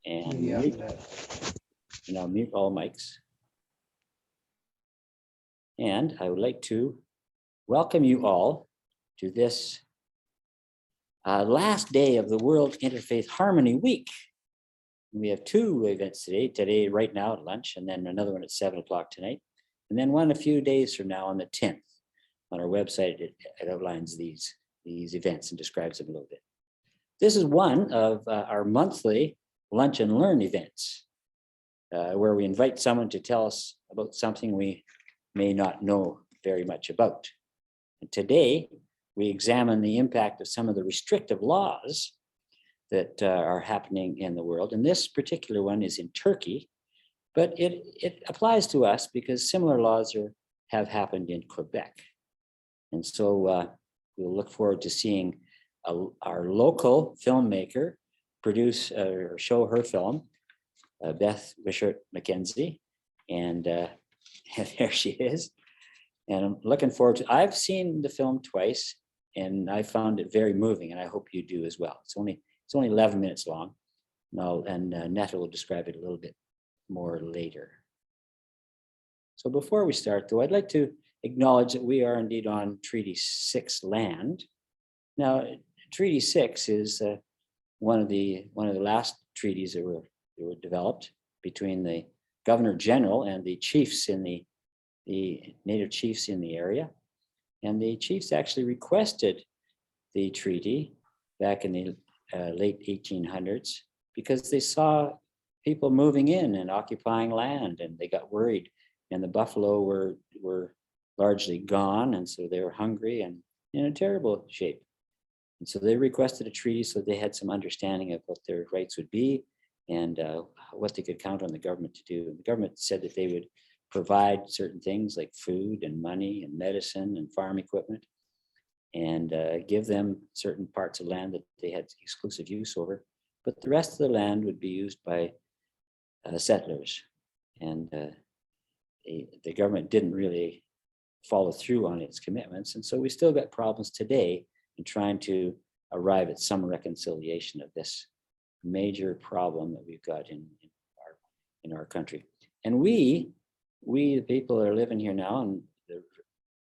And I'll mute all mics. And I would like to welcome you all to this last day of the World Interfaith Harmony Week. We have two events today right now at lunch, and then another one at 7 o'clock tonight, and then one a few days from now on the 10th. On our website, it outlines these events and describes them a little bit. This is one of our monthly lunch and learn events, where we invite someone to tell us about something we may not know very much about. And today, we examine the impact of some of the restrictive laws that are happening in the world. And this particular one is in Turkey, but it applies to us because similar laws have happened in Quebec. And so we'll look forward to seeing our local filmmaker produce or show her film, Beth Wishart-McKenzie, and there she is. And I'm looking forward to. I've seen the film twice, and I found it very moving, and I hope you do as well. It's only 11 minutes long, and Netta will describe it a little bit more later. So before we start, though, I'd like to acknowledge that we are indeed on Treaty 6 land. Now, Treaty 6 is one of the last treaties that were developed between the Governor General and the chiefs in the native chiefs in the area. And the chiefs actually requested the treaty back in the late 1800s because they saw people moving in and occupying land, and they got worried. And the buffalo were largely gone, and so they were hungry and in a terrible shape. And so they requested a treaty so they had some understanding of what their rights would be and what they could count on the government to do. And the government said that they would provide certain things like food and money and medicine and farm equipment, and give them certain parts of land that they had exclusive use over. But the rest of the land would be used by settlers. And the government didn't really follow through on its commitments. And so we still got problems today in trying to arrive at some reconciliation of this major problem that we've got in our country. And we the people that are living here now and the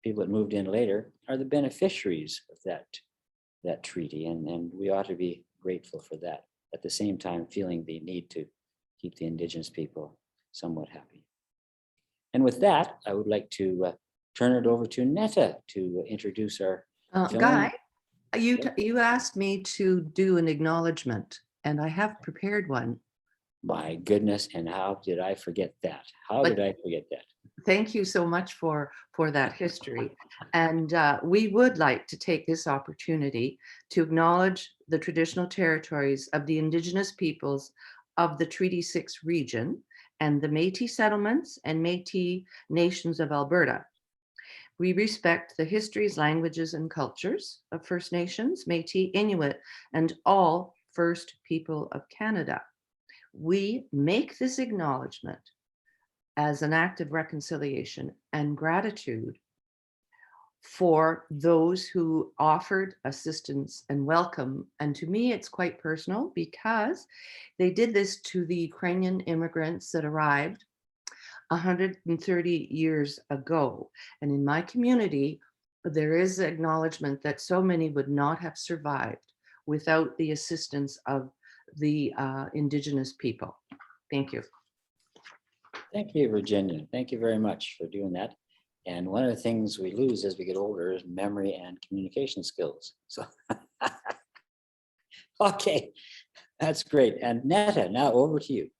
people that moved in later are the beneficiaries of that treaty. And we ought to be grateful for that. At the same time, feeling the need to keep the Indigenous people somewhat happy. And with that, I would like to turn it over to Netta to introduce our film. Guy, you asked me to do an acknowledgement, and I have prepared one. My goodness, and how did I forget that? Did I forget that? Thank you so much for that history. And we would like to take this opportunity to acknowledge the traditional territories of the Indigenous peoples of the Treaty 6 region and the Métis settlements and Métis nations of Alberta. We respect the histories, languages, and cultures of First Nations, Métis, Inuit, and all First People of Canada. We make this acknowledgement as an act of reconciliation and gratitude for those who offered assistance and welcome. And to me, it's quite personal because they did this to the Ukrainian immigrants that arrived 130 years ago. And in my community, there is acknowledgement that so many would not have survived without the assistance of the Indigenous people. Thank you. Thank you, Virginia. Thank you very much for doing that. And one of the things we lose as we get older is memory and communication skills. So, okay, that's great. And Netta, now over to you.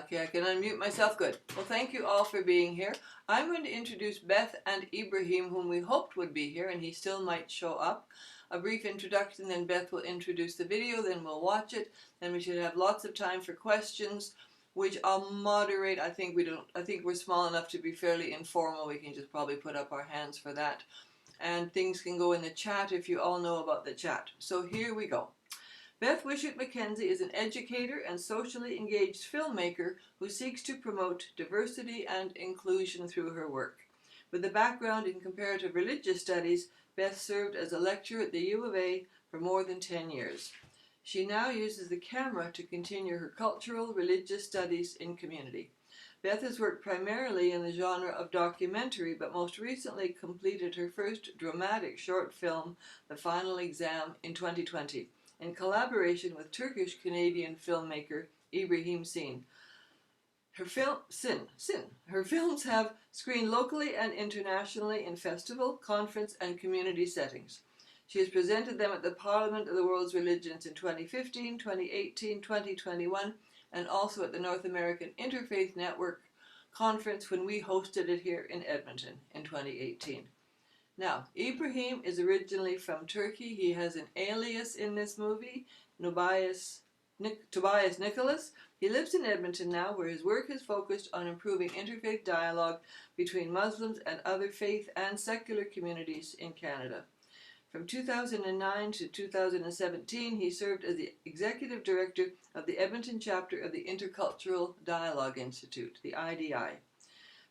Okay, I can unmute myself. Good. Well, thank you all for being here. I'm going to introduce Beth and Ibrahim, whom we hoped would be here, and he still might show up. A brief introduction, then Beth will introduce the video, then we'll watch it. Then we should have lots of time for questions, which I'll moderate. I think we're small enough to be fairly informal. We can just probably put up our hands for that. And things can go in the chat if you all know about the chat. So here we go. Beth Wishart-McKenzie is an educator and socially engaged filmmaker who seeks to promote diversity and inclusion through her work. With a background in comparative religious studies, Beth served as a lecturer at the U of A for more than 10 years. She now uses the camera to continue her cultural, religious studies in community. Beth has worked primarily in the genre of documentary, but most recently completed her first dramatic short film, The Final Exam, in 2020, in collaboration with Turkish-Canadian filmmaker Ibrahim Sin. Her films have screened locally and internationally in festival, conference, and community settings. She has presented them at the Parliament of the World's Religions in 2015, 2018, 2021, and also at the North American Interfaith Network conference when we hosted it here in Edmonton in 2018. Now, Ibrahim is originally from Turkey. He has an alias in this movie, Tobias Nicholas. He lives in Edmonton now, where his work is focused on improving interfaith dialogue between Muslims and other faith and secular communities in Canada. From 2009 to 2017, he served as the Executive Director of the Edmonton chapter of the Intercultural Dialogue Institute, the IDI.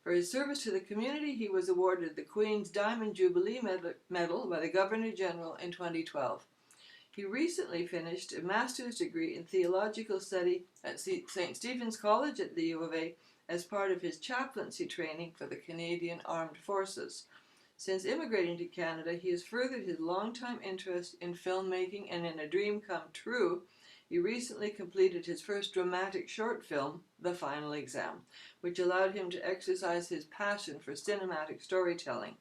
For his service to the community, he was awarded the Queen's Diamond Jubilee Medal by the Governor-General in 2012. He recently finished a master's degree in theological study at St. Stephen's College at the U of A as part of his chaplaincy training for the Canadian Armed Forces. Since immigrating to Canada, he has furthered his longtime interest in filmmaking, and in a dream come true, he recently completed his first dramatic short film, The Final Exam, which allowed him to exercise his passion for cinematic storytelling.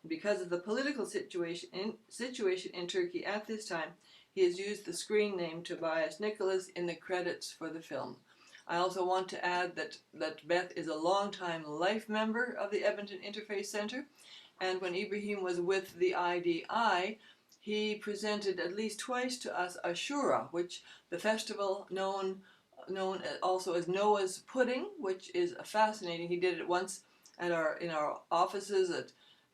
Because of the political situation in Turkey at this time, he has used the screen name Tobias Nicholas in the credits for the film. I also want to add that Beth is a longtime life member of the Edmonton Interfaith Centre, and when Ibrahim was with the IDI, he presented at least twice to us Ashura, which the festival known also as Noah's Pudding, which is fascinating. He did it once in our offices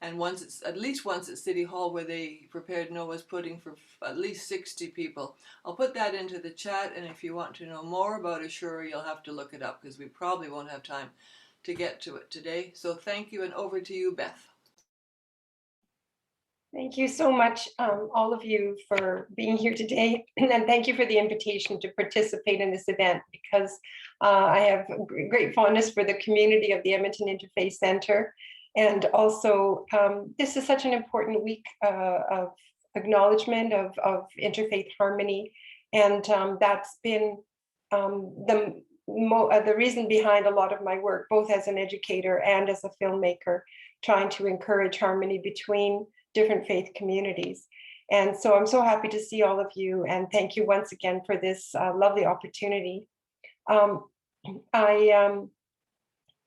and at least once at City Hall, where they prepared Noah's pudding for at least 60 people. I'll put that into the chat, and if you want to know more about Ashura, you'll have to look it up, because we probably won't have time to get to it today. So thank you, and over to you, Beth. Thank you so much, all of you, for being here today. And thank you for the invitation to participate in this event, because I have great fondness for the community of the Edmonton Interfaith Centre. And also, this is such an important week of acknowledgement of interfaith harmony. And that's been the reason behind a lot of my work, both as an educator and as a filmmaker, trying to encourage harmony between different faith communities. And so I'm so happy to see all of you, and thank you once again for this lovely opportunity. I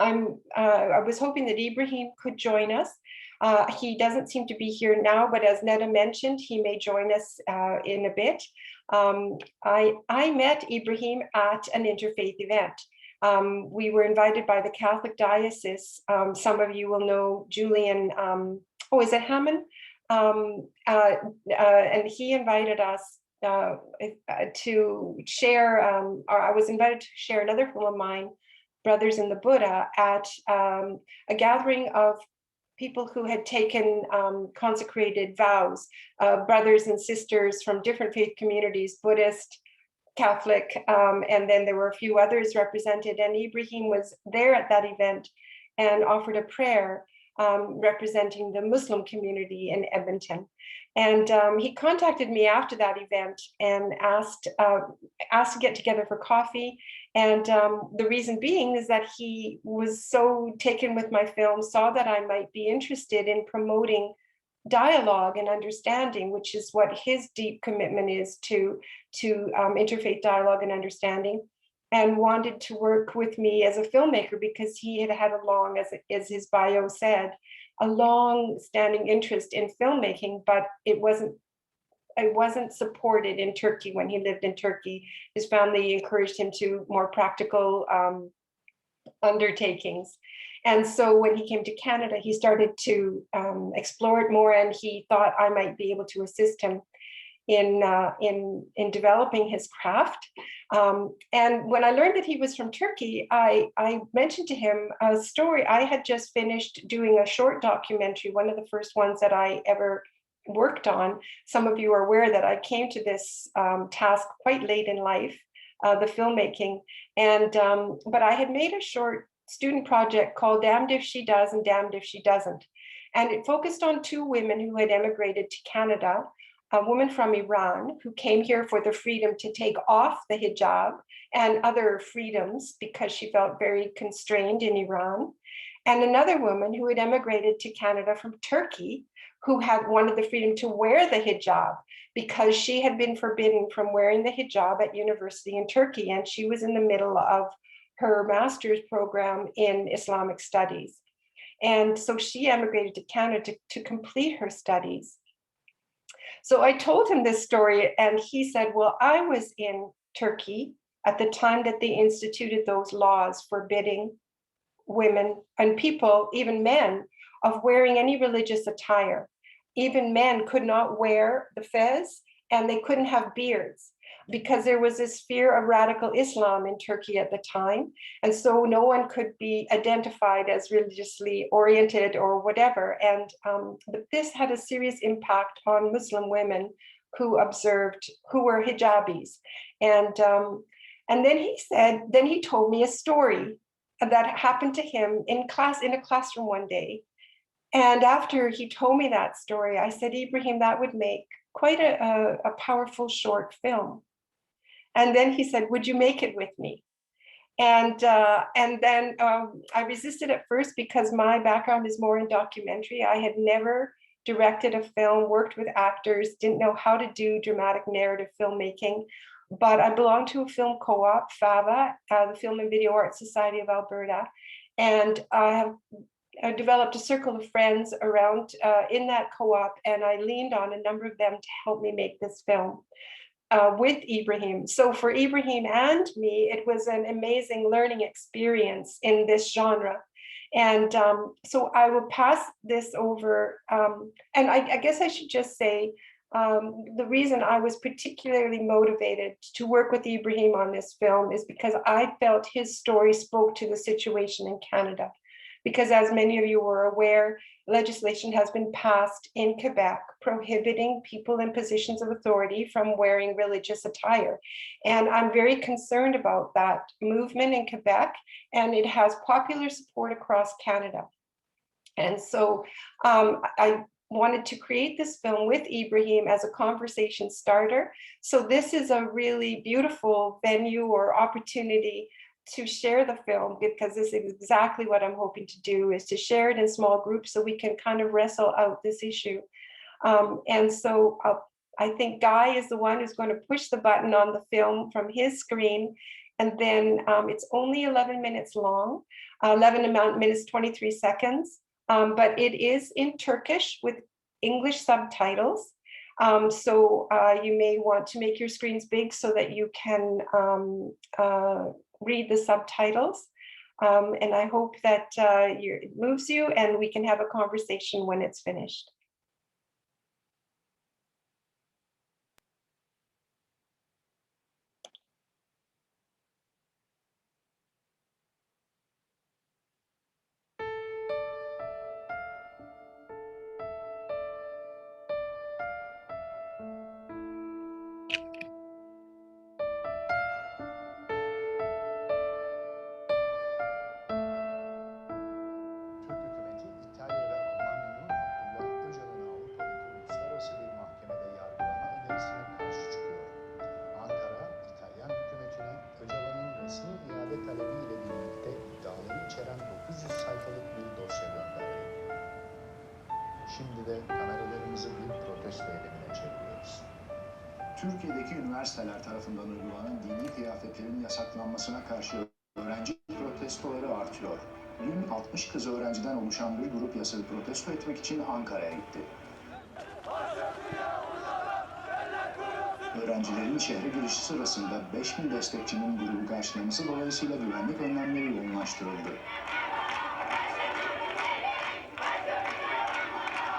was hoping that Ibrahim could join us. He doesn't seem to be here now, but as Netta mentioned, he may join us in a bit. I met Ibrahim at an interfaith event. We were invited by the Catholic Diocese. Some of you will know Julian, is it Hammond? And he invited us to share, or I was invited to share another film of mine, Brothers in the Buddha, at a gathering of people who had taken consecrated vows, brothers and sisters from different faith communities, Buddhist, Catholic, and then there were a few others represented. And Ibrahim was there at that event and offered a prayer representing the Muslim community in Edmonton. And he contacted me after that event and asked to get together for coffee. And the reason being is that he was so taken with my film, saw that I might be interested in promoting dialogue and understanding, which is what his deep commitment is to interfaith dialogue and understanding, and wanted to work with me as a filmmaker because he had had a long, as his bio said, a long-standing interest in filmmaking, but it wasn't supported in Turkey when he lived in Turkey. His family encouraged him to more practical undertakings. And so when he came to Canada, he started to explore it more, and he thought I might be able to assist him in developing his craft. And when I learned that he was from Turkey, I mentioned to him a story. I had just finished doing a short documentary, one of the first ones that I ever worked on. Some of you are aware that I came to this task quite late in life, the filmmaking, and but I had made a short student project called Damned If She Does and Damned If She Doesn't. And it focused on two women who had emigrated to Canada, a woman from Iran who came here for the freedom to take off the hijab and other freedoms because she felt very constrained in Iran, and another woman who had emigrated to Canada from Turkey who had wanted the freedom to wear the hijab because she had been forbidden from wearing the hijab at university in Turkey, and she was in the middle of her master's program in Islamic studies. And so she emigrated to Canada to complete her studies. So I told him this story, and he said, well, I was in Turkey at the time that they instituted those laws forbidding women and people, even men, of wearing any religious attire. Even men could not wear the fez, and they couldn't have beards because there was this fear of radical Islam in Turkey at the time. And so no one could be identified as religiously oriented or whatever. And but this had a serious impact on Muslim women who observed, who were hijabis. And then he said, then he told me a story that happened to him in a classroom one day. And after he told me that story, I said, Ibrahim, that would make quite a powerful short film. And then he said, would you make it with me? And then I resisted at first because my background is more in documentary. I had never directed a film, worked with actors, didn't know how to do dramatic narrative filmmaking. But I belong to a film co-op, FAVA, the Film and Video Arts Society of Alberta. And I have developed a circle of friends around in that co-op, and I leaned on a number of them to help me make this film with Ibrahim. So for Ibrahim and me, it was an amazing learning experience in this genre. And so I will pass this over. And I guess I should just say, the reason I was particularly motivated to work with Ibrahim on this film is because I felt his story spoke to the situation in Canada. Because as many of you are aware, legislation has been passed in Quebec prohibiting people in positions of authority from wearing religious attire. And I'm very concerned about that movement in Quebec, and it has popular support across Canada. And so I wanted to create this film with Ibrahim as a conversation starter. So this is a really beautiful venue or opportunity to share the film, because this is exactly what I'm hoping to do, is to share it in small groups so we can kind of wrestle out this issue. And so I think Guy is the one who's going to push the button on the film from his screen. And then it's only 11 minutes long, 11 minutes, 23 seconds. But it is in Turkish with English subtitles. So you may want to make your screens big so that you can read the subtitles. And I hope that it moves you, and we can have a conversation when it's finished. Türk hükümeti İtalya ve Almanya'nın Abdullah Öcalan'ı Avrupa'daki uluslararası bir mahkemede yargılama önerisine karşı çıkıyor. Ankara, İtalyan hükümetine Öcalan'ın resmi iade talebiyle birlikte iddiaları içeren 900 sayfalık bir dosya gönderdi. Şimdi de kameralarımızı bir protesto eylemine çeviriyoruz. Türkiye'deki üniversiteler tarafından uygulanan dini kıyafetlerin yasaklanmasına karşı öğrenci protestoları artıyor. Dün 60 kız öğrenciden oluşan bir grup yasağı protesto etmek için Ankara'ya gitti. Öğrencilerin şehre girişi sırasında 5000 destekçinin grubu karşılaması dolayısıyla güvenlik önlemleri yoğunlaştırıldı.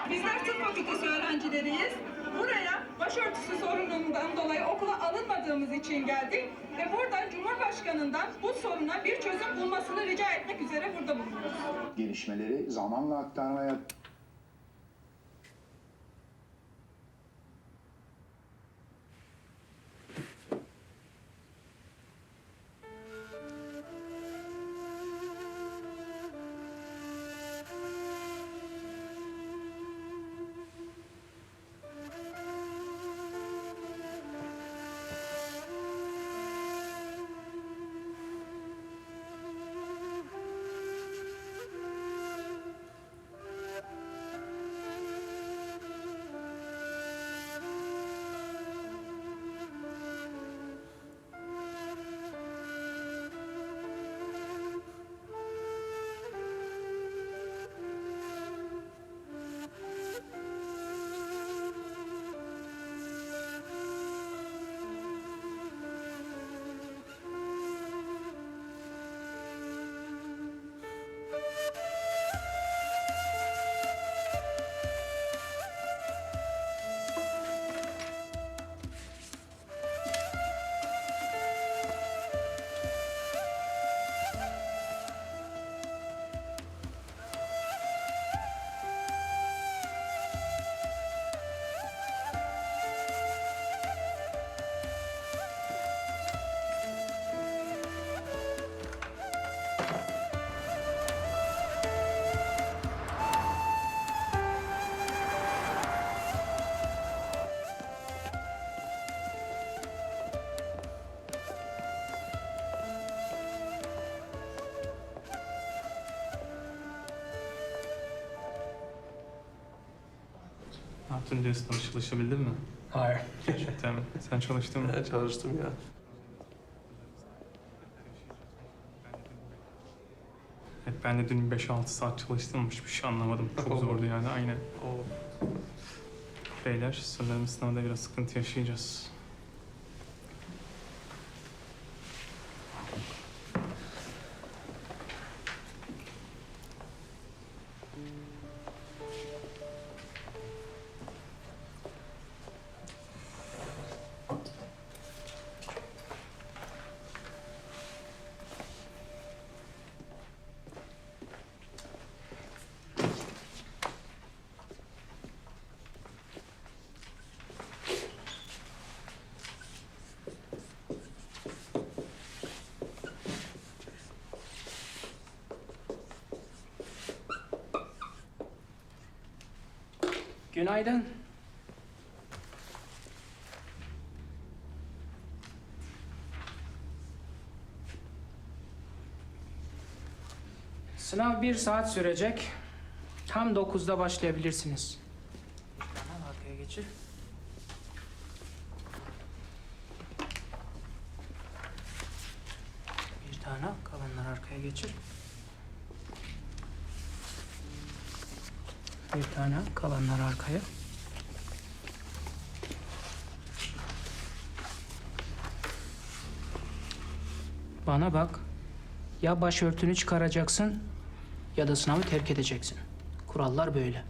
Bizler tıp fakültesi öğrencileriyiz. Buraya başörtüsü sorunundan dolayı okula alınmadığımız için geldik ve burada Cumhurbaşkanı'ndan bu soruna bir çözüm bulmasını rica etmek üzere burada bulunuyoruz. Gelişmeleri zamanla aktarmaya yaptın diyorsun, çalışabildin mi? Hayır. Gerçekten mi? Sen çalıştın mı? Çalıştım ya. Evet, ben de dün 5-6 saat çalıştım. Hiçbir şey anlamadım. Çok zordu yani, aynen. Oo. Beyler, sanırım sınavda biraz sıkıntı yaşayacağız. Günaydın. Sınav 1 saat sürecek. Tam 9'da başlayabilirsiniz. Tamam, arkaya geçir. Bir tane, kalanlar arkaya geçir. Bir tane, kalanlar arkaya. Bana bak. Ya başörtünü çıkaracaksın ya da sınavı terk edeceksin. Kurallar böyle.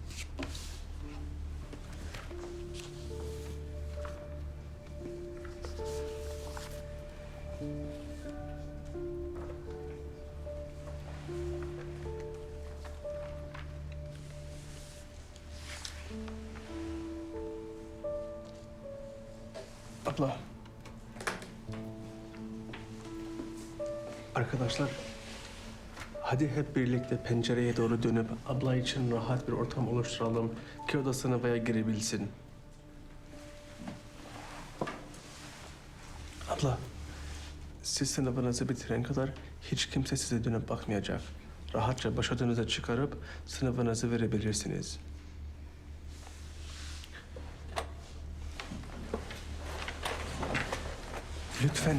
Abla. Arkadaşlar, hadi hep birlikte pencereye doğru dönüp abla için rahat bir ortam oluşturalım ki o da sınava girebilsin. Abla, siz sınavınızı bitiren kadar hiç kimse size dönüp bakmayacak. Rahatça başörtünüzü çıkarıp sınavınızı verebilirsiniz. Lütfen.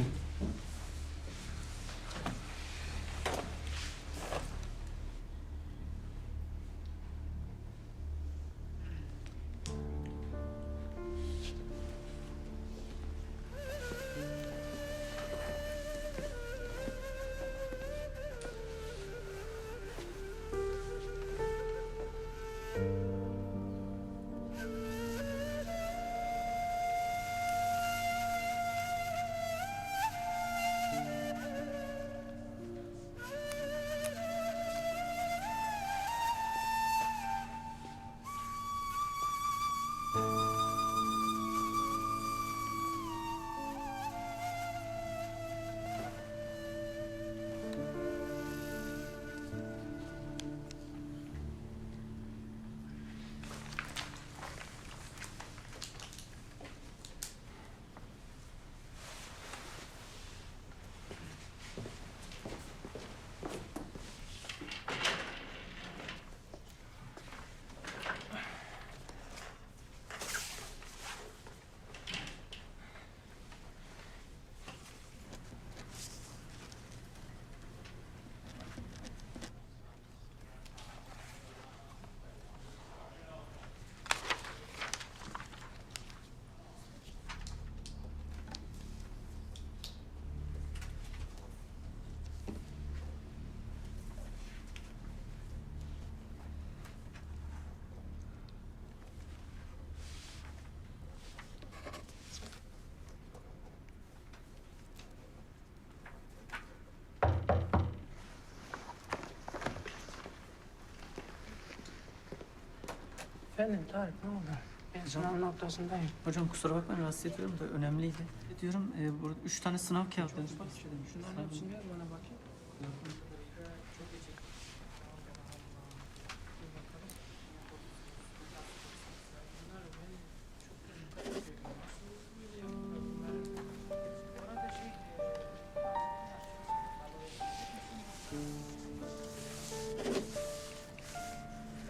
Efendim Tarık, ne oldu? Ben sınavın ortasındayım. Hocam kusura bakmayın rahatsız ediyorum da önemliydi. Diyorum burada 3 tane sınav kağıtları. Şunların hepsini ver bana bakayım.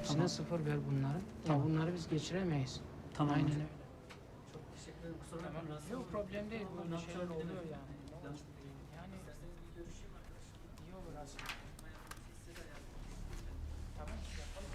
İçine sıfır ver bunları. Ya bunları biz geçiremeyiz. Tamam. Aynen öyle. Çok teşekkür ederim. Kusura Tamam. bakmayın. rahatsız Yok, oldum. problem değil. Ne Böyle şeyler yapacağımı oluyor bilemedim. yani. Yani İsterseniz bir görüşeyim arkadaşlarla. iyi olur aslında. Size de yardımcı olayım. Tamam, yapalım.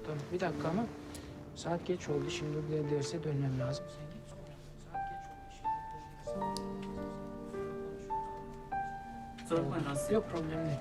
Tamam, bir dakika ama saat geç oldu. Şimdi buraya derse dönmem lazım. Sen git sonra. Saat geç oldu. Şimdi Kusura bakmayın rahatsız yok, problem değil.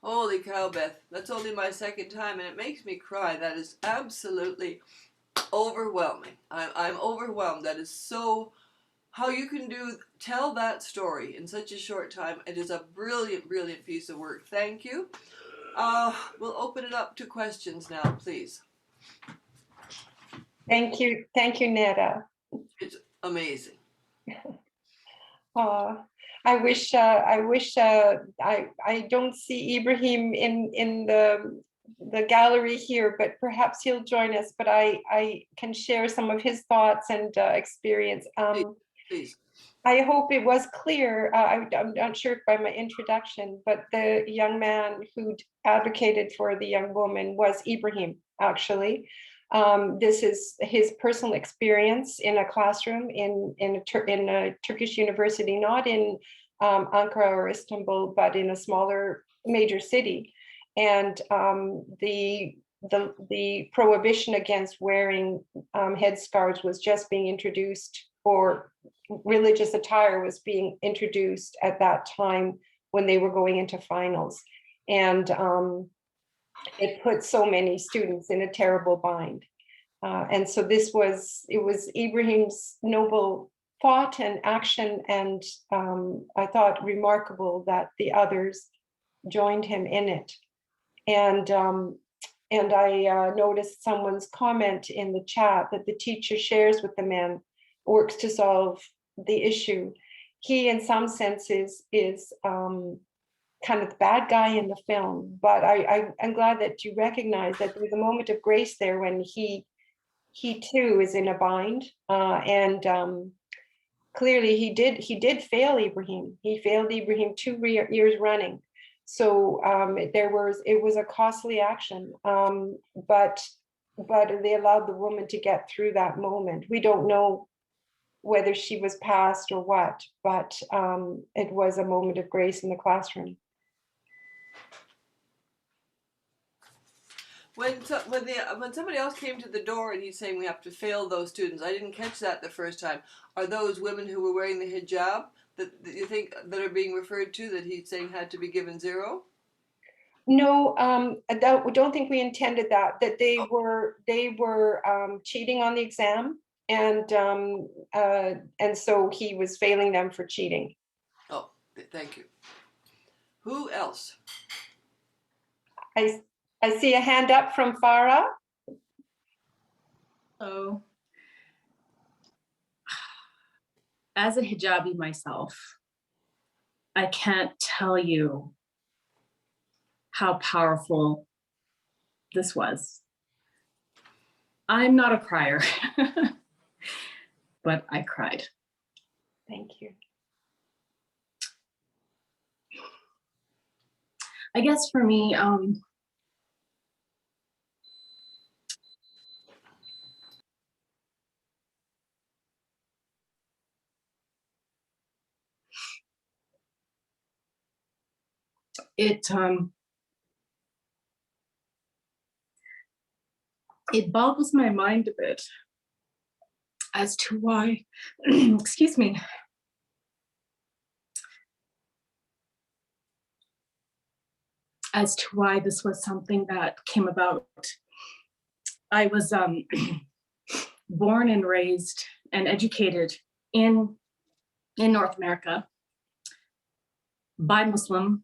Holy cow, Beth. That's only my second time and it makes me cry. That is absolutely overwhelming. I'm overwhelmed. That is so, how you can tell that story in such a short time. It is a brilliant, brilliant piece of work. Thank you. We'll open it up to questions now, please. Thank you, Neda. It's amazing. I wish I don't see Ibrahim in the gallery here, but perhaps he'll join us. But I can share some of his thoughts and experience. Please. I hope it was clear. I'm not sure if by my introduction, but the young man who advocated for the young woman was Ibrahim, actually. This is his personal experience in a classroom in a Turkish university, not in Ankara or Istanbul, but in a smaller major city. And the prohibition against wearing headscarves was just being introduced, or religious attire was being introduced at that time when they were going into finals. And it put so many students in a terrible bind. And so it was Ibrahim's noble thought and action, and I thought remarkable that the others joined him in it. And And I noticed someone's comment in the chat that the teacher shares with the men, works to solve the issue. He, in some senses, is kind of the bad guy in the film, but I'm glad that you recognize that there's a moment of grace there when he too is in a bind, and clearly he did fail Ibrahim. He failed Ibrahim 2 years running. So it was a costly action, but they allowed the woman to get through that moment. We don't know whether she was passed or what, but it was a moment of grace in the classroom. When somebody else came to the door and he's saying we have to fail those students, I didn't catch that the first time. Are those women who were wearing the hijab that you think that are being referred to, that he's saying had to be given 0? No, I don't think we intended that. That they were cheating on the exam, and so he was failing them for cheating. Oh, thank you. Who else? I see a hand up from Farah. Oh, as a hijabi myself, I can't tell you how powerful this was. I'm not a crier, but I cried. Thank you. I guess for me, it boggles my mind a bit as to why, excuse me, as to why this was something that came about. I was born and raised and educated in North America by Muslim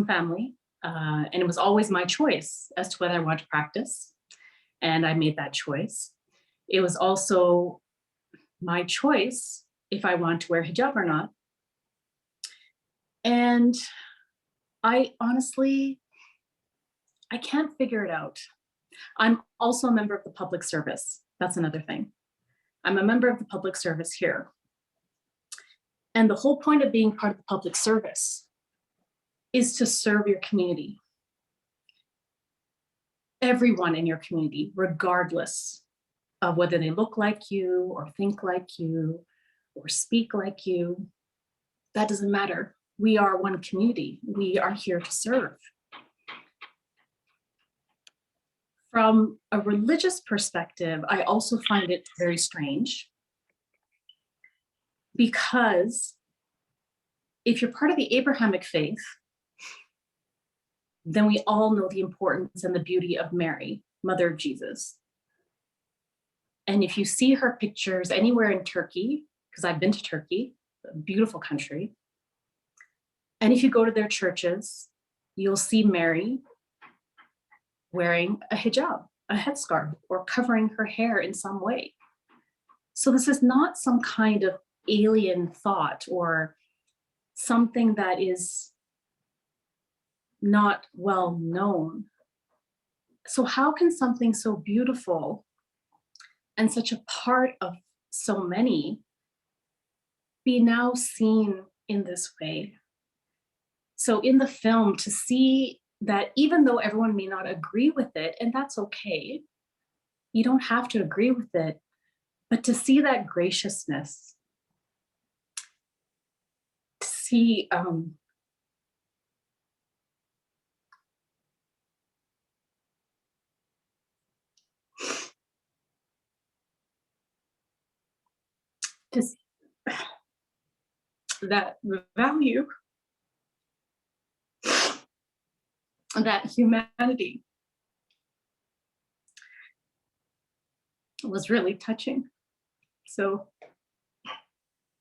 family, and it was always my choice as to whether I wanted to practice, and I made that choice. It was also my choice if I want to wear hijab or not. And I honestly, I can't figure it out. I'm also a member of the public service. That's another thing. I'm a member of the public service here. And the whole point of being part of the public service is to serve your community. Everyone in your community, regardless of whether they look like you or think like you or speak like you, that doesn't matter. We are one community. We are here to serve. From a religious perspective, I also find it very strange, because if you're part of the Abrahamic faith, then we all know the importance and the beauty of Mary, Mother of Jesus. And if you see her pictures anywhere in Turkey, because I've been to Turkey, a beautiful country, and if you go to their churches, you'll see Mary wearing a hijab, a headscarf, or covering her hair in some way. So this is not some kind of alien thought or something that is not well known. So how can something so beautiful and such a part of so many be now seen in this way? So in the film, to see that even though everyone may not agree with it, and that's okay, you don't have to agree with it, but to see that graciousness, to see that value, that humanity was really touching. So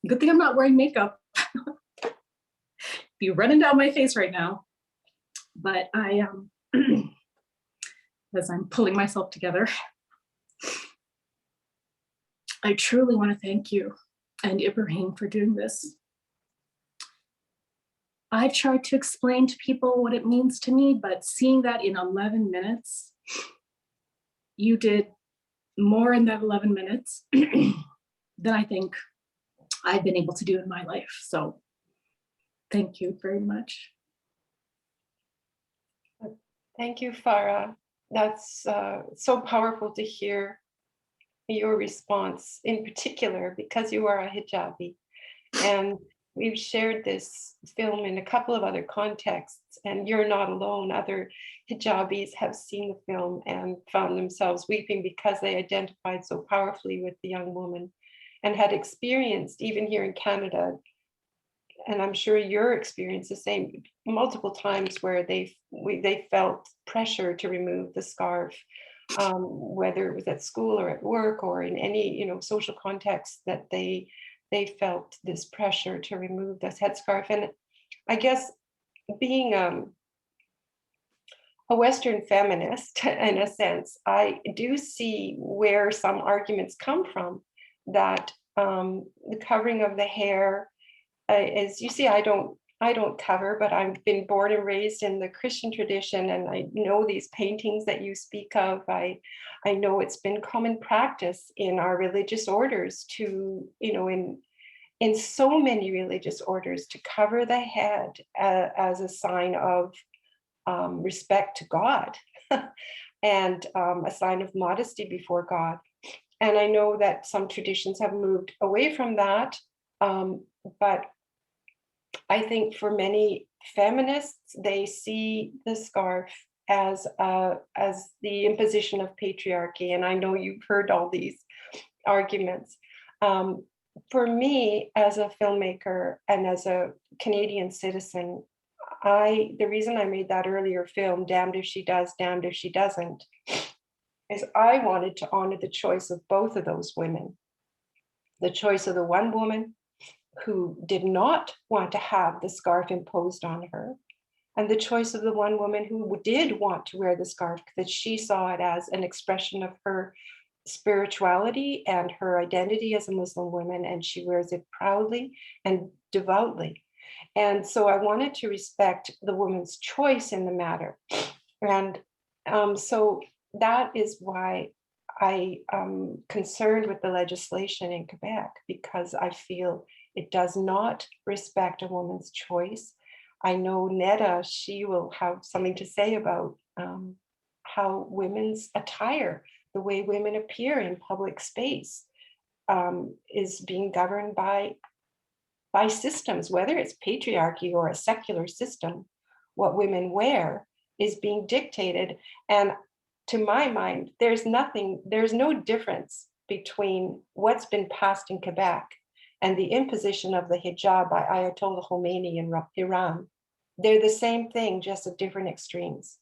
good thing I'm not wearing makeup. Be running down my face right now. But as I'm pulling myself together. I truly want to thank you and Ibrahim for doing this. I've tried to explain to people what it means to me, but seeing that in 11 minutes, you did more in that 11 minutes than I think I've been able to do in my life. So thank you very much. Thank you, Farah. That's so powerful to hear your response, in particular, because you are a hijabi. And we've shared this film in a couple of other contexts, and you're not alone. Other hijabis have seen the film and found themselves weeping because they identified so powerfully with the young woman and had experienced, even here in Canada, and I'm sure your experience the same, multiple times where they felt pressure to remove the scarf, whether it was at school or at work or in any social context, that they felt this pressure to remove this headscarf. And I guess being a Western feminist, in a sense, I do see where some arguments come from, that the covering of the hair, as you see, I don't cover, but I've been born and raised in the Christian tradition, and I know these paintings that you speak of. I know it's been common practice in our religious orders to, in so many religious orders, to cover the head as a sign of respect to God and a sign of modesty before God. And I know that some traditions have moved away from that, but I think for many feminists, they see the scarf as the imposition of patriarchy. And I know you've heard all these arguments. For me, as a filmmaker and as a Canadian citizen, the reason I made that earlier film, Damned If She Does, Damned If She Doesn't, is I wanted to honor the choice of both of those women. The choice of the one woman who did not want to have the scarf imposed on her, and the choice of the one woman who did want to wear the scarf, because she saw it as an expression of her spirituality and her identity as a Muslim woman, and she wears it proudly and devoutly. And so I wanted to respect the woman's choice in the matter. And so that is why I am concerned with the legislation in Quebec, because I feel it does not respect a woman's choice. I know Neda, she will have something to say about how women's attire, the way women appear in public space, is being governed by systems, whether it's patriarchy or a secular system. What women wear is being dictated. And to my mind, there's no difference between what's been passed in Quebec and the imposition of the hijab by Ayatollah Khomeini in Iran. They're the same thing, just at different extremes.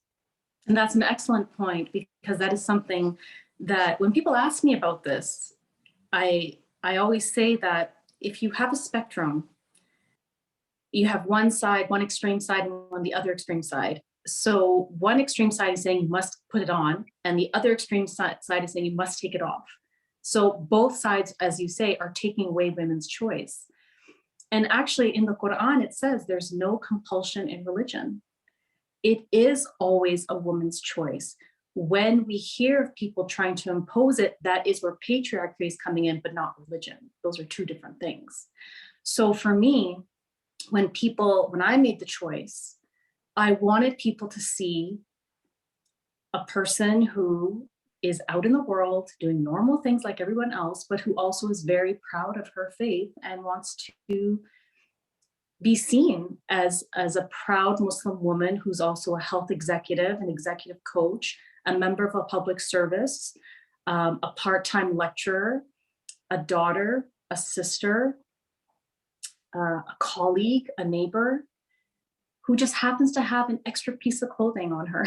And that's an excellent point, because that is something that when people ask me about this, I always say that if you have a spectrum, you have one side, one extreme side, and on the other extreme side. So one extreme side is saying you must put it on, and the other extreme side is saying you must take it off. So both sides, as you say, are taking away women's choice. And actually in the Quran, it says there's no compulsion in religion. It is always a woman's choice. When we hear of people trying to impose it, that is where patriarchy is coming in, but not religion. Those are two different things. So for me, when I made the choice, I wanted people to see a person who is out in the world doing normal things like everyone else, but who also is very proud of her faith and wants to be seen as a proud Muslim woman who's also a health executive, an executive coach, a member of a public service, a part-time lecturer, a daughter, a sister, a colleague, a neighbor, who just happens to have an extra piece of clothing on her.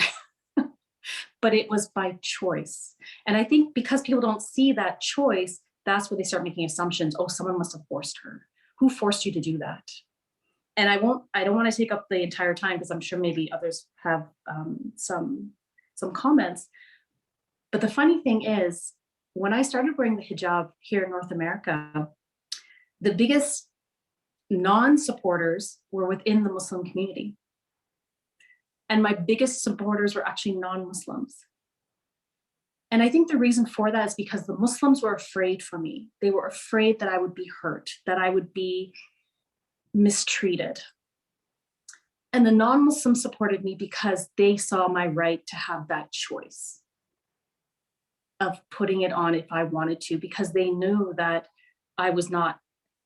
But it was by choice. And I think because people don't see that choice, that's where they start making assumptions. Oh, someone must have forced her. Who forced you to do that? And I don't want to take up the entire time, because I'm sure maybe others have some comments. But the funny thing is, when I started wearing the hijab here in North America, the biggest non-supporters were within the Muslim community. And my biggest supporters were actually non-Muslims. And I think the reason for that is because the Muslims were afraid for me. They were afraid that I would be hurt, that I would be mistreated. And the non-Muslims supported me because they saw my right to have that choice of putting it on if I wanted to, because they knew that I was not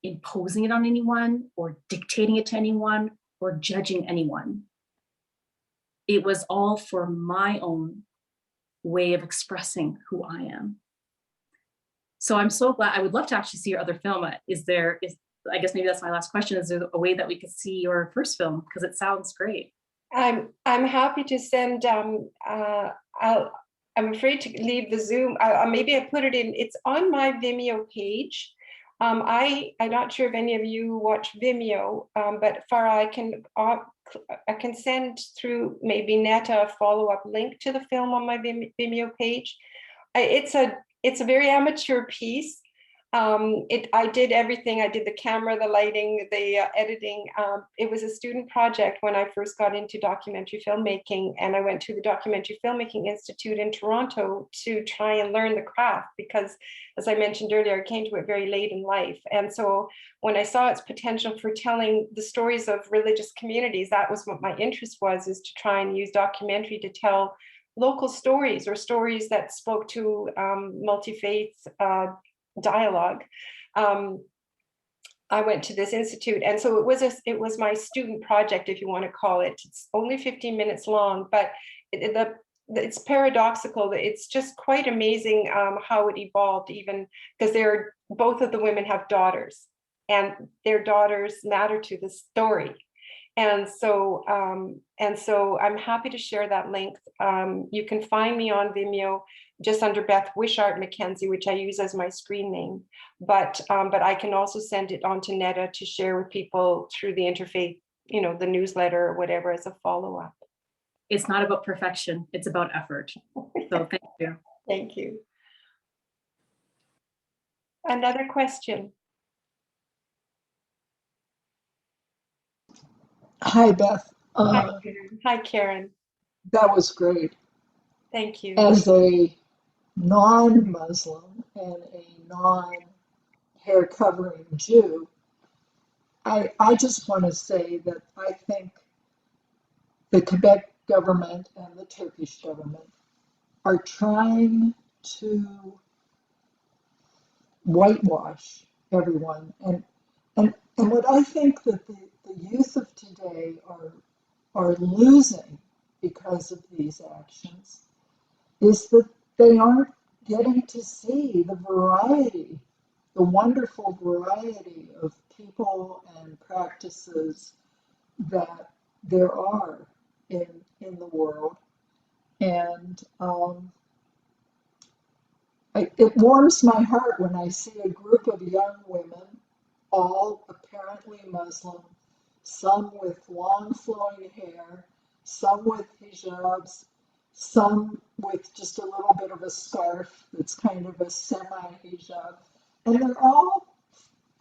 imposing it on anyone or dictating it to anyone or judging anyone. It was all for my own way of expressing who I am. So I'm so glad. I would love to actually see your other film. I guess maybe that's my last question. Is there a way that we could see your first film? Because it sounds great. I'm happy to send. I'm afraid to leave the Zoom. Maybe I put it in. It's on my Vimeo page. I'm not sure if any of you watch Vimeo, but Farah, I can send through maybe Netta a follow-up link to the film on my Vimeo page. It's a very amateur piece. I did everything. I did the camera, the lighting, the editing. It was a student project when I first got into documentary filmmaking, and I went to the Documentary Filmmaking Institute in Toronto to try and learn the craft because, as I mentioned earlier, I came to it very late in life. And so when I saw its potential for telling the stories of religious communities, that was what my interest was, is to try and use documentary to tell local stories or stories that spoke to multi-faith dialogue. I went to this institute, and so it was my student project, if you want to call it. It's only 15 minutes long, but it's paradoxical. It's just quite amazing how it evolved, even because both of the women have daughters, and their daughters matter to the story. And so I'm happy to share that link. You can find me on Vimeo just under Beth Wishart Mackenzie, which I use as my screen name. But I can also send it on to Netta to share with people through the interfaith, the newsletter or whatever, as a follow-up. It's not about perfection, it's about effort. So thank you. Thank you. Another question. Hi, Beth. Hi, Karen. That was great. Thank you. As a non-Muslim and a non-hair covering Jew, I just want to say that I think the Quebec government and the Turkish government are trying to whitewash everyone. And what I think that the youth of today are losing because of these actions is that they aren't getting to see the variety, the wonderful variety of people and practices that there are in the world. And it warms my heart when I see a group of young women, all apparently Muslim, some with long flowing hair, some with hijabs, some with just a little bit of a scarf that's kind of a semi-hijab. And they're all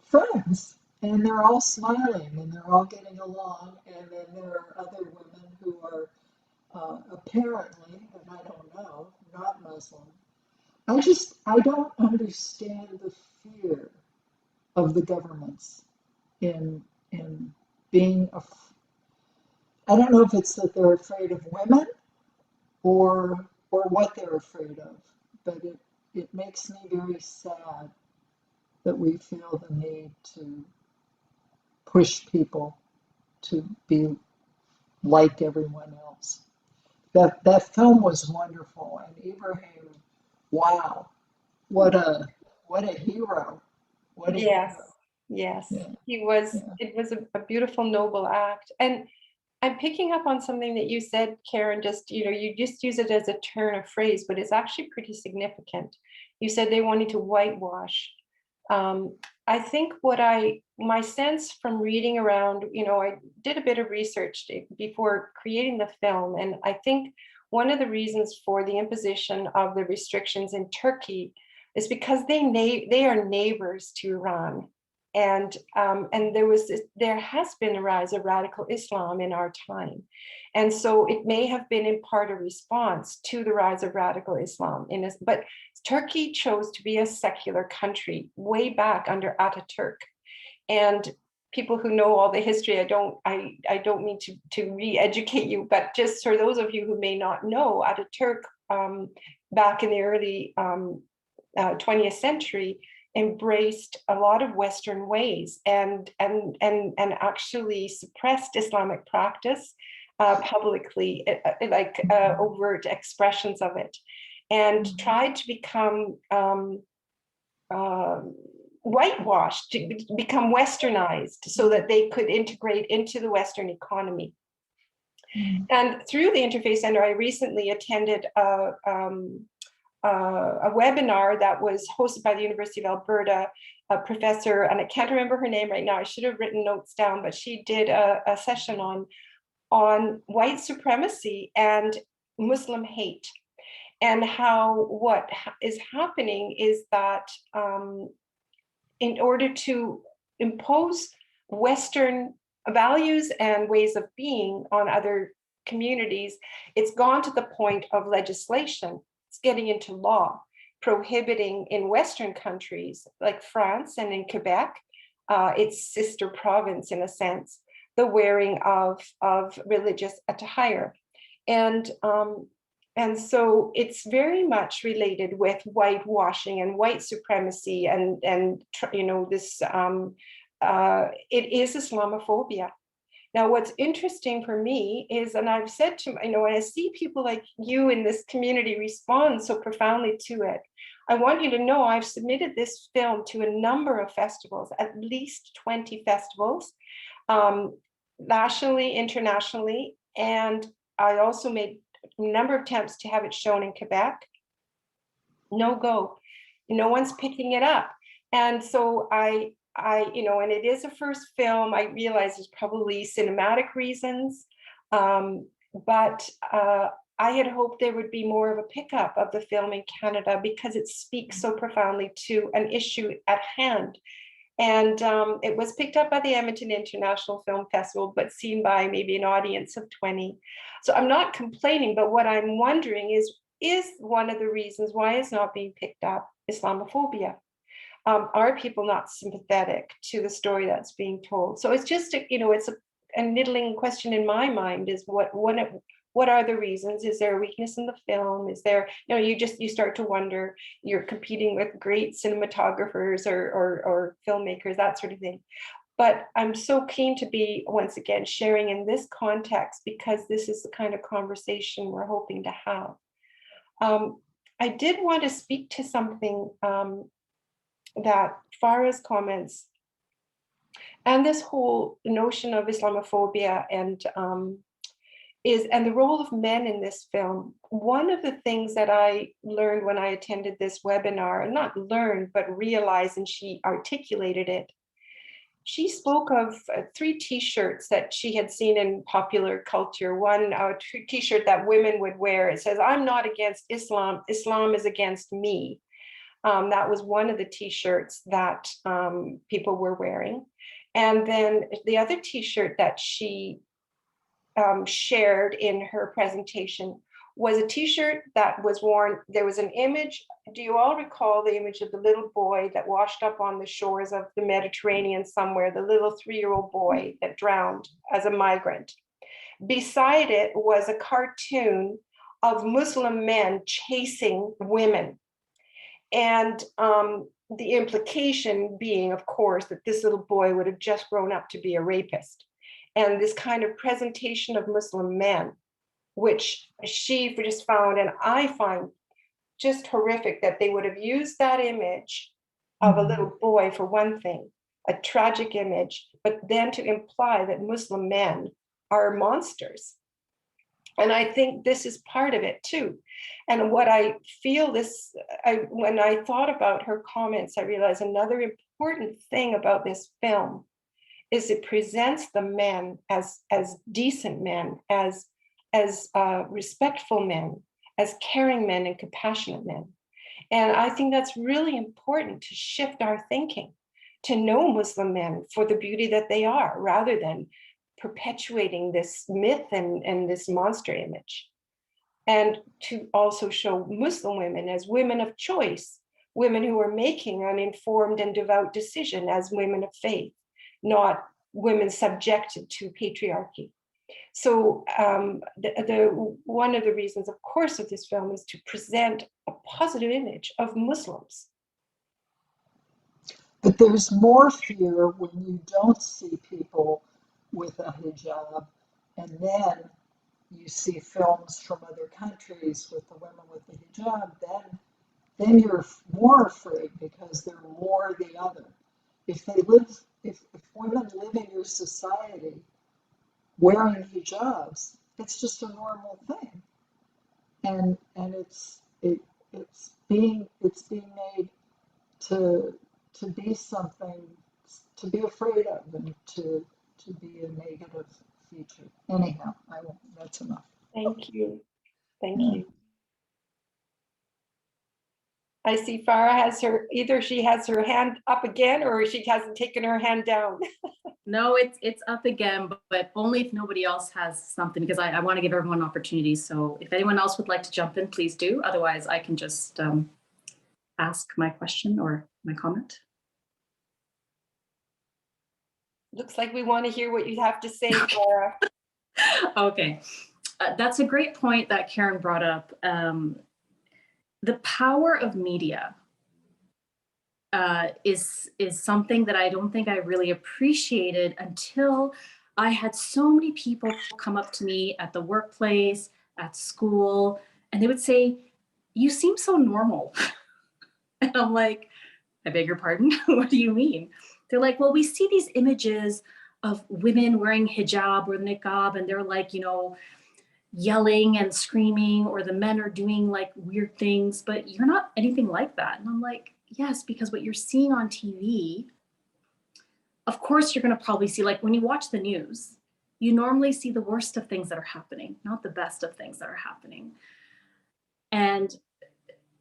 friends, and they're all smiling, and they're all getting along. And then there are other women who are apparently, and I don't know, not Muslim. I don't understand the fear of the governments in being I don't know if it's that they're afraid of women or what they're afraid of, but it makes me very sad that we feel the need to push people to be like everyone else. That film was wonderful, and Ibrahim, wow, what a hero. What a Yes, hero. yes. Yeah. It was a beautiful, noble act. And I'm picking up on something that you said, Karen, you just use it as a turn of phrase, but it's actually pretty significant. You said they wanted to whitewash. I think my sense from reading around, I did a bit of research before creating the film. And I think one of the reasons for the imposition of the restrictions in Turkey is because they are neighbors to Iran. And there has been a rise of radical Islam in our time. And so it may have been in part a response to the rise of radical Islam. But Turkey chose to be a secular country way back under Ataturk. And people who know all the history, I don't mean to re-educate you, but just for those of you who may not know, Ataturk back in the early 20th century embraced a lot of Western ways and actually suppressed Islamic practice publicly, like overt expressions of it, and tried to become whitewashed, to become westernized so that they could integrate into the Western economy. And through the Interfaith Center, I recently attended a webinar that was hosted by the University of Alberta, a professor, and I can't remember her name right now, I should have written notes down, but she did a session on white supremacy and Muslim hate, and how what is happening is that in order to impose Western values and ways of being on other communities, it's gone to the point of legislation. It's getting into law, prohibiting in Western countries like France and in Quebec, its sister province in a sense, the wearing of religious attire. And so it's very much related with whitewashing and white supremacy and this, it is Islamophobia. Now, what's interesting for me is, and I've said to, when I see people like you in this community respond so profoundly to it, I want you to know I've submitted this film to a number of festivals, at least 20 festivals, nationally, internationally, and I also made a number of attempts to have it shown in Quebec. No go. No one's picking it up. And so I and it is a first film. I realize there's probably cinematic reasons, but I had hoped there would be more of a pickup of the film in Canada because it speaks so profoundly to an issue at hand. And it was picked up by the Edmonton International Film Festival, but seen by maybe an audience of 20. So I'm not complaining, but what I'm wondering is one of the reasons why it's not being picked up Islamophobia? Are people not sympathetic to the story that's being told? So it's just, it's a niggling question in my mind is what are the reasons? Is there a weakness in the film? Is there, you start to wonder, you're competing with great cinematographers or filmmakers, that sort of thing. But I'm so keen to be, once again, sharing in this context because this is the kind of conversation we're hoping to have. I did want to speak to something that Farah's comments and this whole notion of Islamophobia and the role of men in this film. One of the things that I learned when I attended this webinar, and not learned, but realized, and she articulated it, she spoke of 3 t-shirts that she had seen in popular culture. One t-shirt that women would wear, it says, "I'm not against Islam, Islam is against me." That was one of the t-shirts that people were wearing. And then the other t-shirt that she shared in her presentation was a t-shirt that was worn. There was an image. Do you all recall the image of the little boy that washed up on the shores of the Mediterranean somewhere, the little 3-year-old boy that drowned as a migrant? Beside it was a cartoon of Muslim men chasing women. And the implication being, of course, that this little boy would have just grown up to be a rapist. And this kind of presentation of Muslim men, which she just found, and I find just horrific, that they would have used that image of a little boy for one thing, a tragic image, but then to imply that Muslim men are monsters. And I think this is part of it too. And what I feel when I thought about her comments, I realized another important thing about this film is it presents the men as decent men, as as respectful men, as caring men and compassionate men. And I think that's really important to shift our thinking, to know Muslim men for the beauty that they are, rather than perpetuating this myth and this monster image. And to also show Muslim women as women of choice, women who are making an informed and devout decision as women of faith, not women subjected to patriarchy. So one of the reasons, of course, of this film is to present a positive image of Muslims. But there's more fear when you don't see people with a hijab, and then you see films from other countries with the women with the hijab, then you're more afraid because they're more the other. If women live in your society wearing hijabs, it's just a normal thing, and it's being made to be something to be afraid of and to be a negative feature. Anyhow, that's enough. Thank you. Thank you. I see Farah has either she has her hand up again or she hasn't taken her hand down. No, it's up again, but only if nobody else has something, because I want to give everyone an opportunity. So if anyone else would like to jump in, please do. Otherwise, I can just ask my question or my comment. Looks like we want to hear what you have to say, Farah. Okay, that's a great point that Karen brought up. The power of media is something that I don't think I really appreciated until I had so many people come up to me at the workplace, at school, and they would say, "You seem so normal." And I'm like, "I beg your pardon? What do you mean?" They're like, "Well, we see these images of women wearing hijab or niqab, and they're like, yelling and screaming, or the men are doing like weird things, but you're not anything like that." And I'm like, yes, because what you're seeing on TV, of course, you're going to probably see, like when you watch the news, you normally see the worst of things that are happening, not the best of things that are happening. And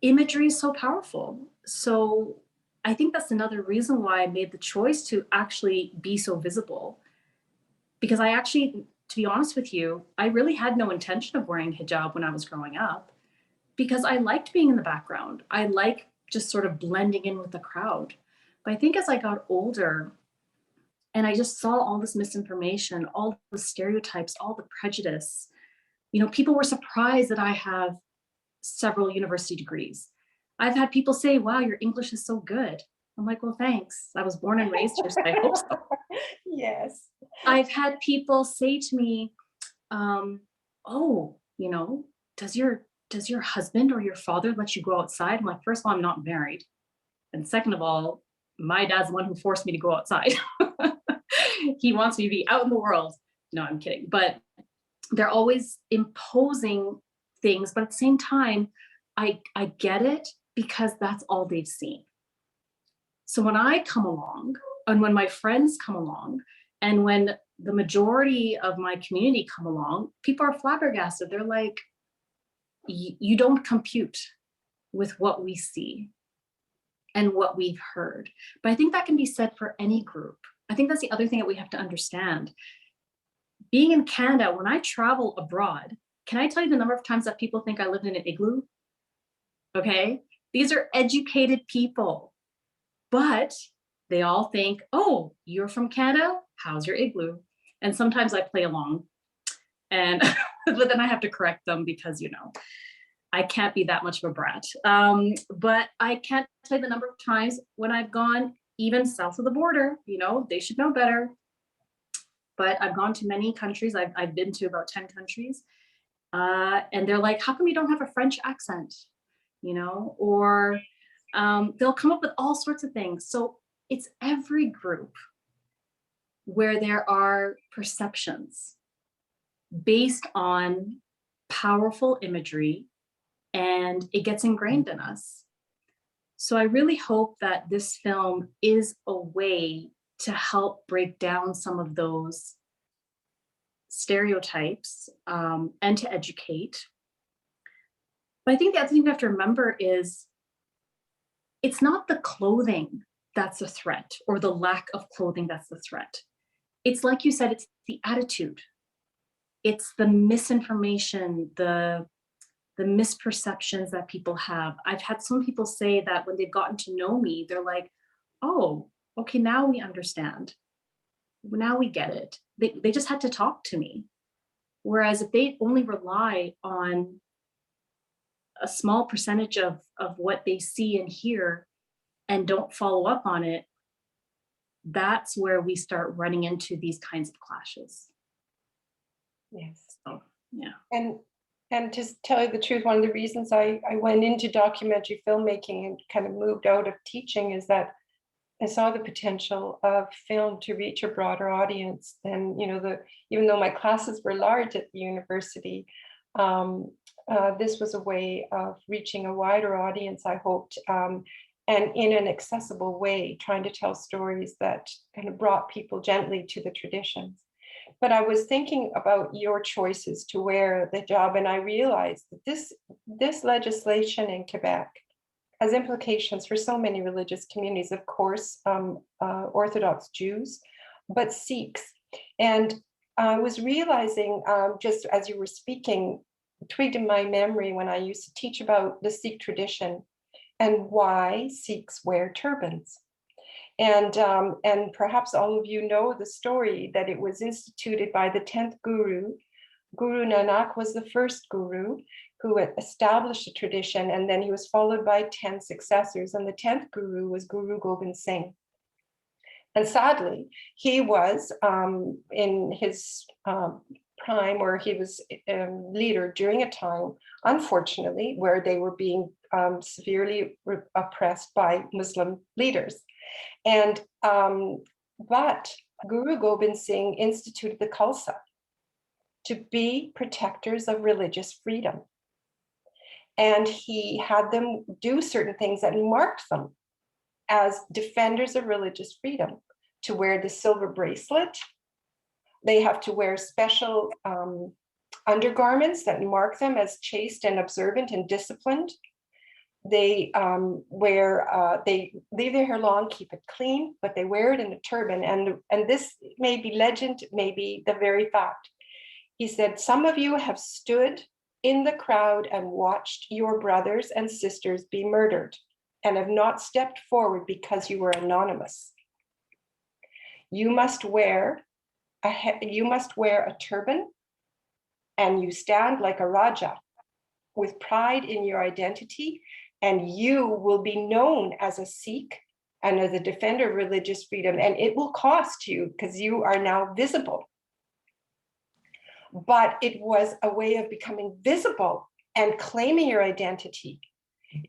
imagery is so powerful. So I think that's another reason why I made the choice to actually be so visible. Because I actually, to be honest with you, I really had no intention of wearing hijab when I was growing up, because I liked being in the background. I like just sort of blending in with the crowd. But I think as I got older and I just saw all this misinformation, all the stereotypes, all the prejudice, people were surprised that I have several university degrees. I've had people say, "Wow, your English is so good." I'm like, "Well, thanks. I was born and raised here, so I hope so." Yes. I've had people say to me, "Oh, does your husband or your father let you go outside?" I'm like, "First of all, I'm not married. And second of all, my dad's the one who forced me to go outside." He wants me to be out in the world. No, I'm kidding. But they're always imposing things. But at the same time, I get it, because that's all they've seen. So when I come along, and when my friends come along, and when the majority of my community come along, people are flabbergasted. They're like, "You don't compute with what we see and what we've heard." But I think that can be said for any group. I think that's the other thing that we have to understand. Being in Canada, when I travel abroad, can I tell you the number of times that people think I lived in an igloo? Okay, these are educated people, but they all think, "Oh, you're from Canada? How's your igloo?" And sometimes I play along, and but then I have to correct them because I can't be that much of a brat. But I can't tell you the number of times when I've gone even south of the border. They should know better. But I've gone to many countries. I've been to about 10 countries. And they're like, "How come you don't have a French accent?" Or they'll come up with all sorts of things. So it's every group where there are perceptions based on powerful imagery, and it gets ingrained in us. So I really hope that this film is a way to help break down some of those stereotypes and to educate. But I think the other thing we have to remember is it's not the clothing that's a threat or the lack of clothing that's the threat. It's like you said, it's the attitude. It's the misinformation, the misperceptions that people have. I've had some people say that when they've gotten to know me, they're like, oh, okay, now we understand. Now we get it. They just had to talk to me. Whereas if they only rely on a small percentage of what they see and hear and don't follow up on it, that's where we start running into these kinds of clashes. Yes. So, yeah. And to tell you the truth, one of the reasons I went into documentary filmmaking and kind of moved out of teaching is that I saw the potential of film to reach a broader audience. And even though my classes were large at the university, this was a way of reaching a wider audience, I hoped, and in an accessible way, trying to tell stories that kind of brought people gently to the traditions. But I was thinking about your choices to wear the hijab, and I realized that this legislation in Quebec has implications for so many religious communities, of course, Orthodox Jews, but Sikhs. And I was realizing, just as you were speaking, twigged in my memory when I used to teach about the Sikh tradition and why Sikhs wear turbans. And perhaps all of you know the story that it was instituted by the 10th Guru. Guru Nanak was the first guru who established a tradition, and then he was followed by 10 successors. And the 10th Guru was Guru Gobind Singh. And sadly, he was in his prime, or he was leader during a time, unfortunately, where they were being severely oppressed by Muslim leaders. And but Guru Gobind Singh instituted the Khalsa to be protectors of religious freedom. And he had them do certain things that marked them as defenders of religious freedom, to wear the silver bracelet. They have to wear special undergarments that mark them as chaste and observant and disciplined. They they leave their hair long, keep it clean, but they wear it in a turban. And this may be legend, may be the very fact. He said, some of you have stood in the crowd and watched your brothers and sisters be murdered and have not stepped forward because you were anonymous. You must wear a turban, and you stand like a Raja with pride in your identity, and you will be known as a Sikh and as a defender of religious freedom, and it will cost you because you are now visible. But it was a way of becoming visible and claiming your identity,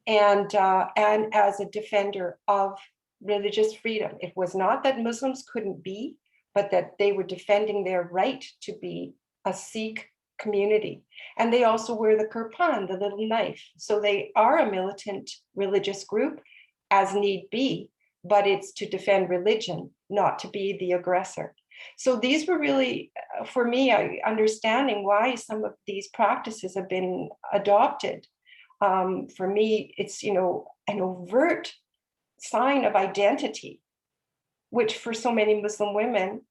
and as a defender of religious freedom. It was not that Muslims couldn't be, but that they were defending their right to be a Sikh community. And they also wear the kirpan, the little knife. So they are a militant religious group as need be, but it's to defend religion, not to be the aggressor. So these were really, for me, understanding why some of these practices have been adopted. For me, it's, an overt sign of identity, which for so many Muslim women,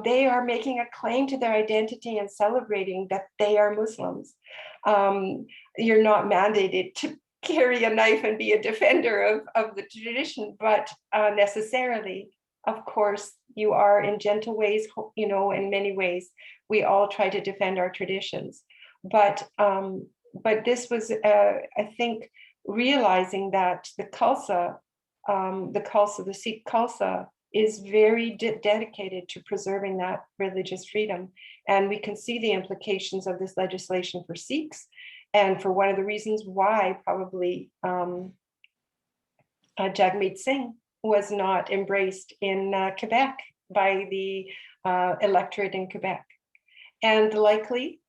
they are making a claim to their identity and celebrating that they are Muslims. You're not mandated to carry a knife and be a defender of the tradition, but necessarily, of course, you are in gentle ways, in many ways, we all try to defend our traditions. But this was, I think, realizing that the Khalsa, the Sikh Khalsa, is very dedicated to preserving that religious freedom. And we can see the implications of this legislation for Sikhs, and for one of the reasons why probably Jagmeet Singh was not embraced in Quebec by the electorate in Quebec. And likely,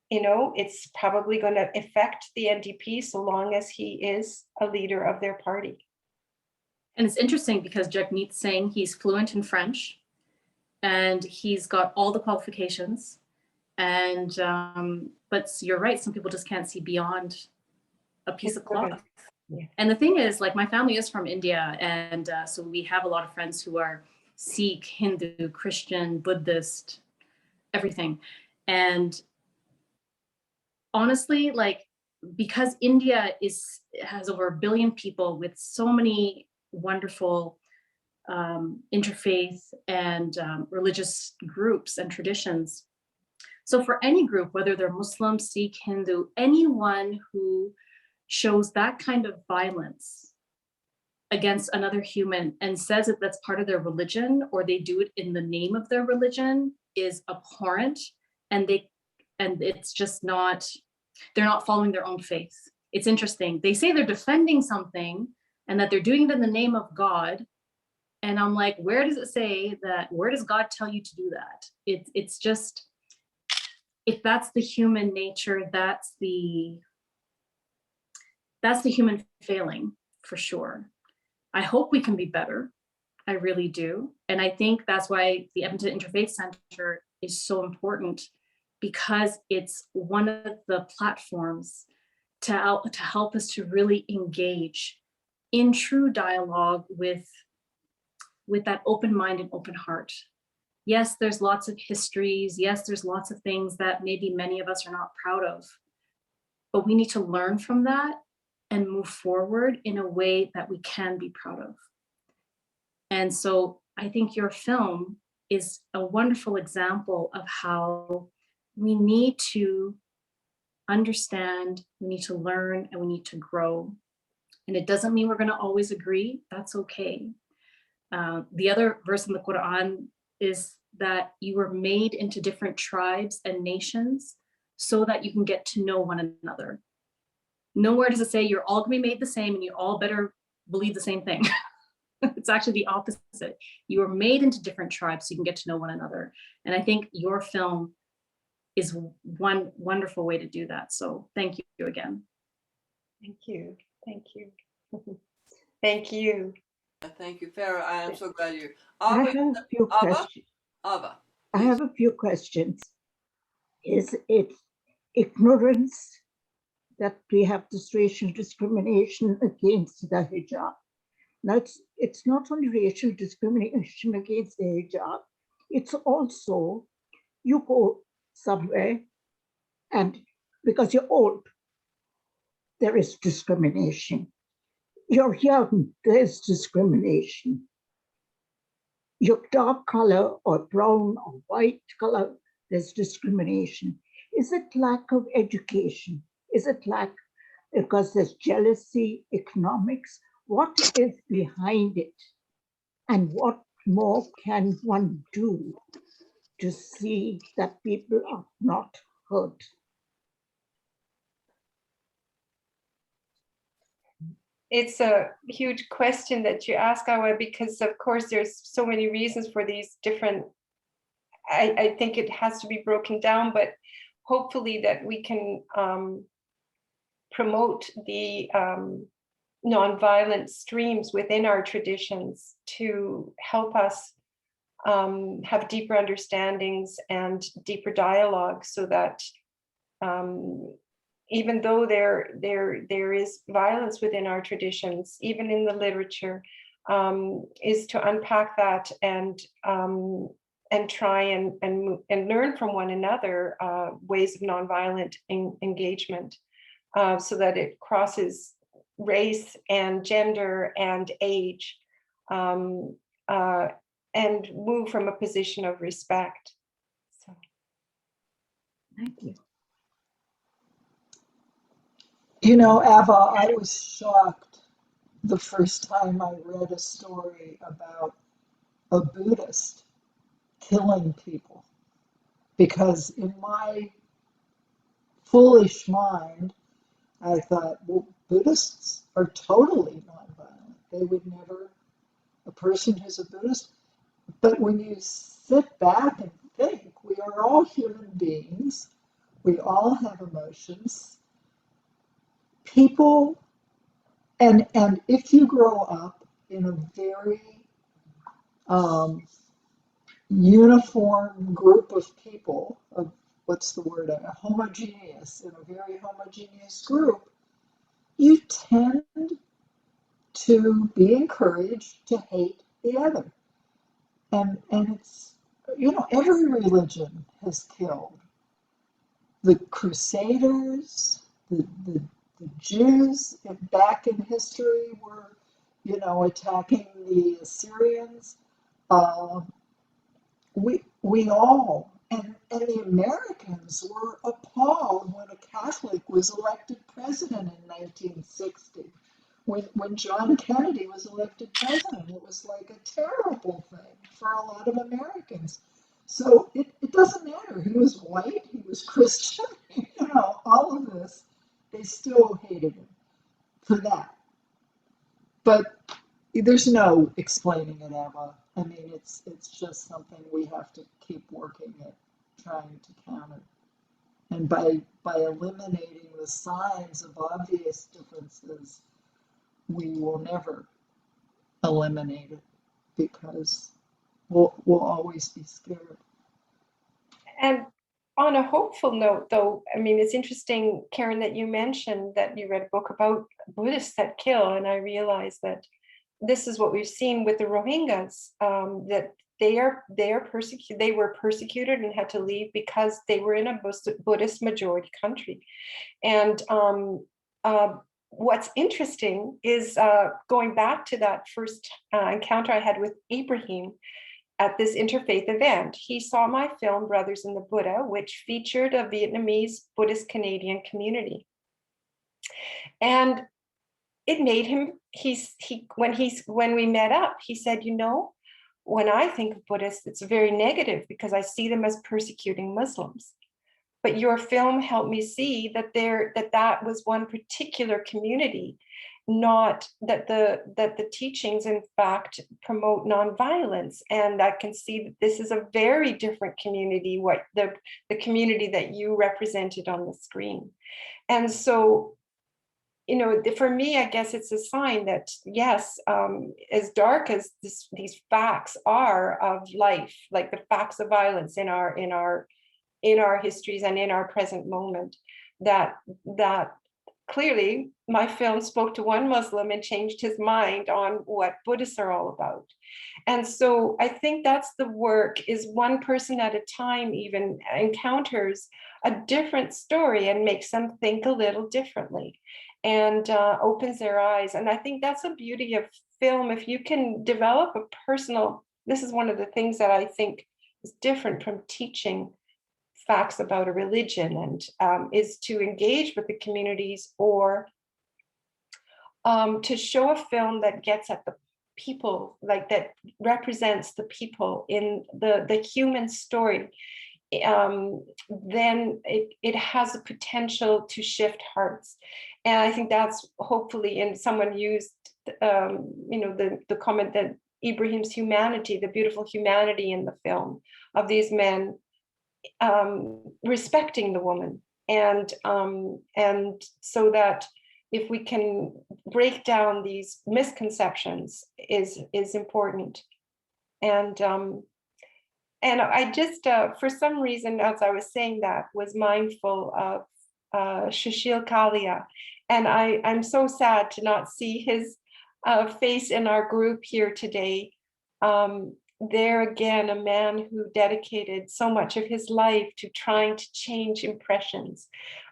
it's probably going to affect the NDP so long as he is a leader of their party. And it's interesting because Jagmeet Singh, he's fluent in French and he's got all the qualifications. And but you're right, some people just can't see beyond a piece of cloth. Yeah. And the thing is, like, my family is from India, and so we have a lot of friends who are Sikh, Hindu, Christian, Buddhist, everything. And honestly, like, because India has over 1 billion people with so many wonderful interfaith and religious groups and traditions. So for any group, whether they're Muslim, Sikh, Hindu, anyone who shows that kind of violence against another human and says that that's part of their religion, or they do it in the name of their religion, is abhorrent. And it's just not, they're not following their own faith. It's interesting. They say they're defending something and that they're doing it in the name of God. And I'm like, where does it say that? Where does God tell you to do that? It's just, if that's the human nature, that's the human failing, for sure. I hope we can be better. I really do. And I think that's why the Edmonton Interfaith Center is so important, because it's one of the platforms to help us to really engage in true dialogue with that open mind and open heart. Yes, there's lots of histories. Yes, there's lots of things that maybe many of us are not proud of, but we need to learn from that and move forward in a way that we can be proud of. And so I think your film is a wonderful example of how we need to understand, we need to learn, and we need to grow. And it doesn't mean we're going to always agree. That's okay. The other verse in the Quran is that you were made into different tribes and nations so that you can get to know one another. Nowhere does it say you're all going to be made the same and you all better believe the same thing. It's actually the opposite. You were made into different tribes so you can get to know one another. And I think your film is one wonderful way to do that. So thank you again. Thank you. Thank you. Thank you. Thank you, Farah. I am so glad you're. I have a few questions. Ava. I have a few questions. Is it ignorance that we have this racial discrimination against the hijab? Now, it's not only racial discrimination against the hijab, it's also, you go somewhere and because you're old, there is discrimination. You're young, there's discrimination. Your dark color or brown or white color, there's discrimination. Is it lack of education? Is it lack because there's jealousy, economics? What is behind it? And what more can one do to see that people are not hurt? It's a huge question that you ask, Awa, because of course there's so many reasons for these different, I think it has to be broken down, but hopefully that we can promote the nonviolent streams within our traditions to help us have deeper understandings and deeper dialogue, so that even though there is violence within our traditions, even in the literature, is to unpack that and try and learn from one another ways of nonviolent engagement, so that it crosses race and gender and age, and move from a position of respect. So. Thank you. You know, Ava, I was shocked the first time I read a story about a Buddhist killing people, because in my foolish mind, I thought, well, Buddhists are totally nonviolent. They would never, a person who's a Buddhist. But when you sit back and think, we are all human beings. We all have emotions. People, and if you grow up in a very uniform group of people, of what's the word, homogeneous, in a very homogeneous group, you tend to be encouraged to hate the other. And it's, every religion has killed. The Crusaders, the Jews back in history were, attacking the Assyrians. Uh, we all, and the Americans were appalled when a Catholic was elected president in 1960. When John Kennedy was elected president, it was like a terrible thing for a lot of Americans. So it doesn't matter. He was white, he was Christian, all of this. They still hated him for that. But there's no explaining it, Emma. I mean, it's just something we have to keep working at trying to counter. And by eliminating the signs of obvious differences, we will never eliminate it because we'll always be scared. And on a hopeful note, though, I mean, it's interesting, Karen, that you mentioned that you read a book about Buddhists that kill, and I realized that this is what we've seen with the Rohingyas, that they were persecuted and had to leave because they were in a Buddhist majority country. And what's interesting is going back to that first encounter I had with Ibrahim at this interfaith event. He saw my film, Brothers in the Buddha, which featured a Vietnamese Buddhist Canadian community. And it made him, when we met up, he said, when I think of Buddhists, it's very negative because I see them as persecuting Muslims. But your film helped me see that that was one particular community, not that the teachings in fact promote nonviolence. And I can see that this is a very different community, what the community that you represented on the screen. And so, for me, I guess it's a sign that, yes, as dark as these facts are of life, like the facts of violence in our histories and in our present moment, that clearly my film spoke to one Muslim and changed his mind on what Buddhists are all about. And so I think that's the work, is one person at a time even encounters a different story and makes them think a little differently and opens their eyes. And I think that's the beauty of film. If you can develop a personal, this is one of the things that I think is different from teaching facts about a religion, and is to engage with the communities, or to show a film that gets at the people, like that represents the people in the human story. Then it has a potential to shift hearts. And I think that's hopefully, and someone used the comment that Ibrahim's humanity, the beautiful humanity in the film of these men respecting the woman, and so that if we can break down these misconceptions is important. And I just for some reason, as I was saying that, was mindful of Shashil Kalia, and I'm so sad to not see his face in our group here today. There again, a man who dedicated so much of his life to trying to change impressions,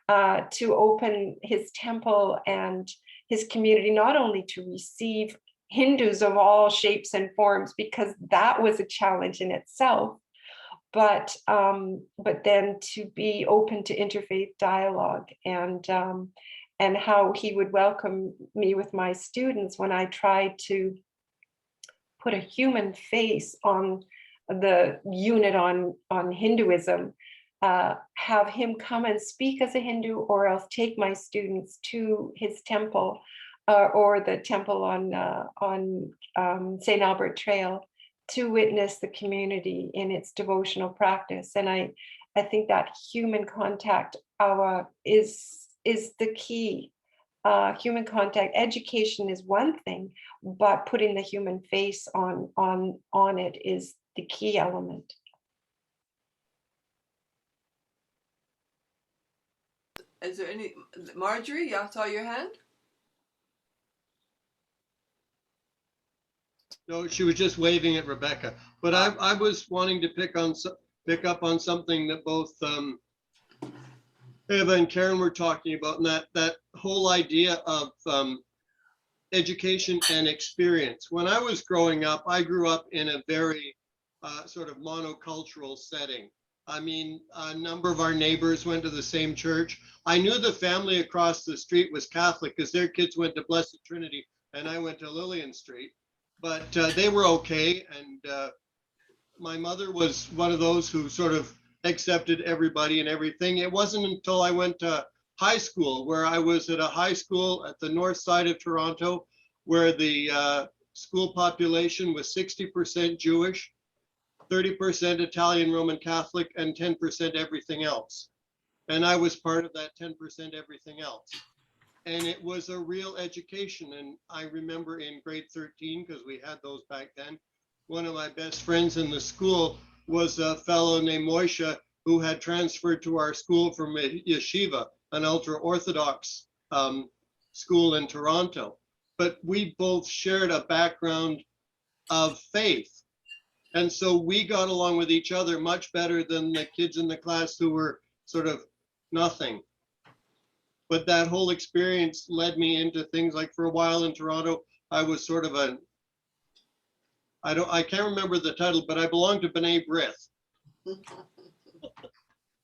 to open his temple and his community, not only to receive Hindus of all shapes and forms, because that was a challenge in itself, but then to be open to interfaith dialogue, and how he would welcome me with my students when I tried to put a human face on the unit on Hinduism, have him come and speak as a Hindu, or else take my students to his temple, or the temple on St. Albert Trail, to witness the community in its devotional practice. And I think that human contact is the key. Human contact, education is one thing, but putting the human face on it is the key element. Is there any, Marjorie, you saw your hand? No, she was just waving at Rebecca. But I was wanting to pick up on something that both Eva and Karen were talking about, and that whole idea of education and experience. When I was growing up, I grew up in a very sort of monocultural setting. I mean, a number of our neighbors went to the same church. I knew the family across the street was Catholic because their kids went to Blessed Trinity and I went to Lillian Street. But they were okay. And my mother was one of those who sort of accepted everybody and everything. It wasn't until I went to high school, where I was at a high school at the north side of Toronto, where the school population was 60% Jewish, 30% Italian Roman Catholic, and 10% everything else. And I was part of that 10% everything else. And it was a real education. And I remember in grade 13, because we had those back then, one of my best friends in the school was a fellow named Moishe, who had transferred to our school from a yeshiva, an ultra-Orthodox school in Toronto. But we both shared a background of faith. And so we got along with each other much better than the kids in the class who were sort of nothing. But that whole experience led me into things like, for a while in Toronto, I was sort of I can't remember the title, but I belonged to B'nai B'rith.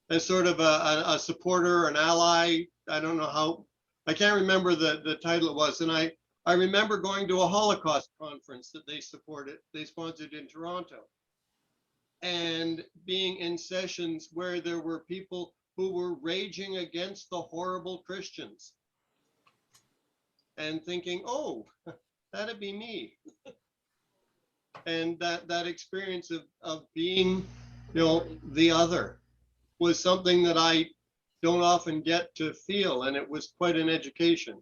As sort of a supporter, an ally. I don't know how, I can't remember the title it was. And I remember going to a Holocaust conference that they sponsored in Toronto, and being in sessions where there were people who were raging against the horrible Christians and thinking, oh, that'd be me. And that experience of being, the other was something that I don't often get to feel, and it was quite an education.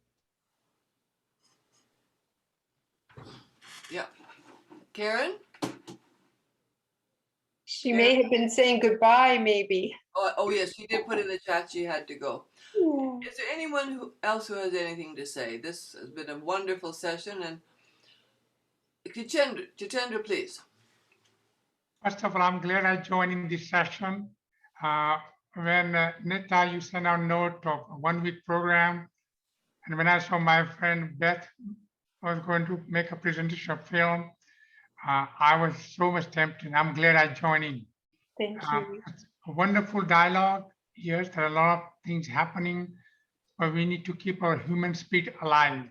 Yeah. Karen? She may have been saying goodbye, maybe. Oh yes, she did put in the chat she had to go. Yeah. Is there anyone else who has anything to say? This has been a wonderful session, and Jitendra, please. First of all, I'm glad I joined in this session. When Nita, you sent out a note of a 1-week program, and when I saw my friend Beth was going to make a presentation of film, I was so much tempted. I'm glad I joined in. Thank you. It's a wonderful dialogue. Yes, there are a lot of things happening, but we need to keep our human spirit alive.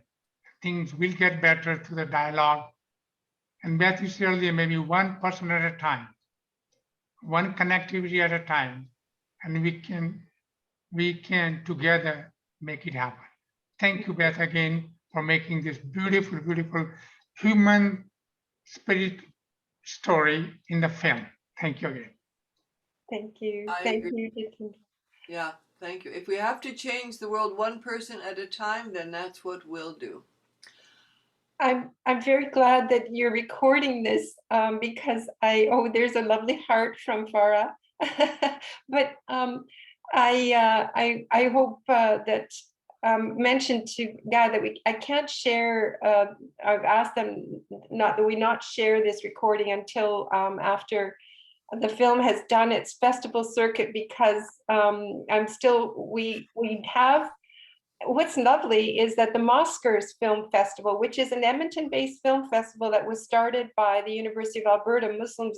Things will get better through the dialogue. And Beth, you said earlier, maybe one person at a time, one connectivity at a time, and we can together make it happen. Thank you, Beth, again, for making this beautiful, beautiful human spirit story in the film. Thank you again. Thank you. I Thank agree. you. Yeah, thank you. If we have to change the world one person at a time, then that's what we'll do. I'm very glad that you're recording this because there's a lovely heart from Farah. But I hope that mentioned to Guy that I can't share. I've asked them that we not share this recording until after the film has done its festival circuit, because we have. What's lovely is that the Mosquers Film Festival, which is an Edmonton-based film festival that was started by the University of Alberta Muslim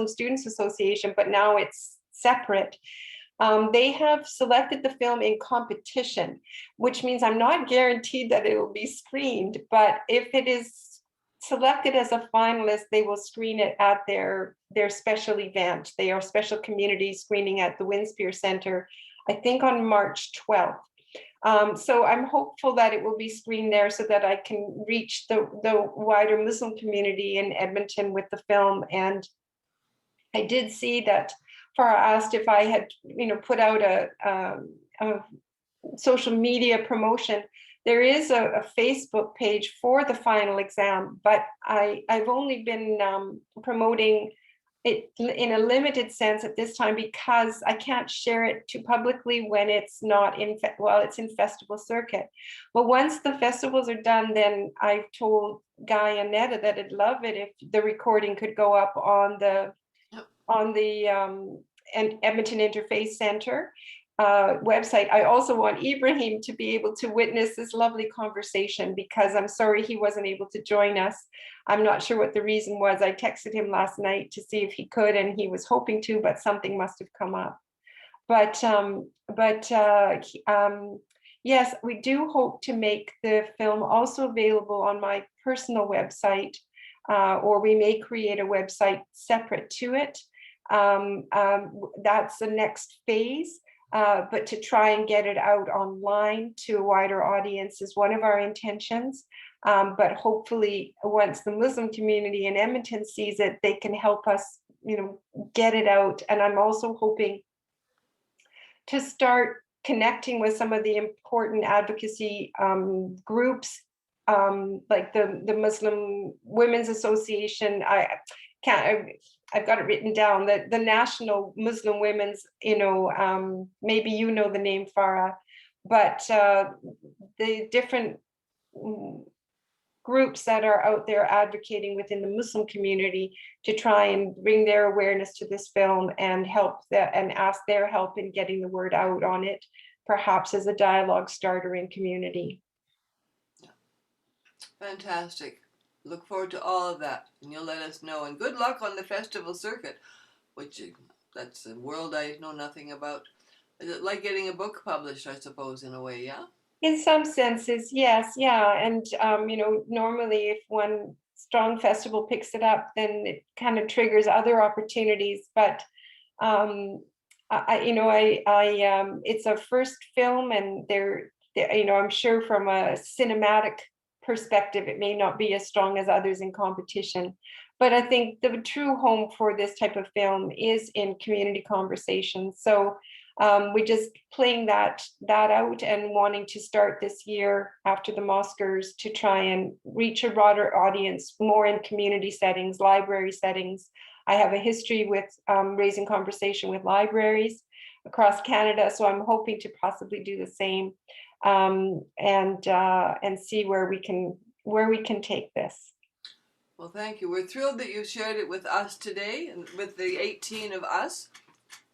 Students Association, but now it's separate. They have selected the film in competition, which means I'm not guaranteed that it will be screened, but if it is selected as a finalist, they will screen it at their special event. They are special community screening at the Winspear Center, I think on March 12th. So I'm hopeful that it will be screened there so that I can reach the wider Muslim community in Edmonton with the film. And I did see that Farah asked if I had, put out a social media promotion. There is a Facebook page for the final exam, but I've only been promoting it in a limited sense at this time because I can't share it too publicly when it's not in, it's in festival circuit. But once the festivals are done, then I've told Guy and Netta that I'd love it if the recording could go up on the and Edmonton Interfaith Center website. I also want Ibrahim to be able to witness this lovely conversation because I'm sorry he wasn't able to join us. I'm not sure what the reason was. I texted him last night to see if he could, and he was hoping to, but something must have come up. Yes, we do hope to make the film also available on my personal website, or we may create a website separate to it. That's the next phase. But to try and get it out online to a wider audience is one of our intentions. But hopefully, once the Muslim community in Edmonton sees it, they can help us, get it out. And I'm also hoping to start connecting with some of the important advocacy groups, like the Muslim Women's Association. I've got it written down that the National Muslim Women's, maybe the name, Farah, but the different groups that are out there advocating within the Muslim community to try and bring their awareness to this film and and ask their help in getting the word out on it, perhaps as a dialogue starter in community. Fantastic. Look forward to all of that, and you'll let us know. And good luck on the festival circuit, which that's a world I know nothing about. Is it like getting a book published, I suppose, in a way, yeah? In some senses, yes, yeah. And, normally if one strong festival picks it up, then it kind of triggers other opportunities. But, it's a first film, and I'm sure from a cinematic perspective, it may not be as strong as others in competition. But I think the true home for this type of film is in community conversations. So we're just playing that out and wanting to start this year after the Oscars to try and reach a broader audience more in community settings, library settings. I have a history with raising conversation with libraries across Canada, so I'm hoping to possibly do the same and see where we can take this. Well, thank you. We're thrilled that you shared it with us today and with the 18 of us.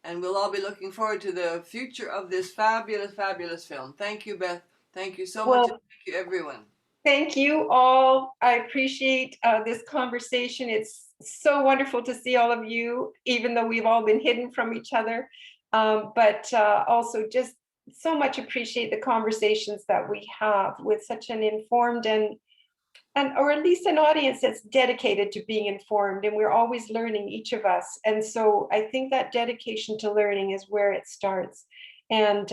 And we'll all be looking forward to the future of this fabulous, fabulous film. Thank you, Beth. Thank you so much. And thank you, everyone. Thank you all. I appreciate this conversation. It's so wonderful to see all of you, even though we've all been hidden from each other. But also just so much appreciate the conversations that we have with such an informed or at least an audience that's dedicated to being informed, and we're always learning, each of us. And so I think that dedication to learning is where it starts. And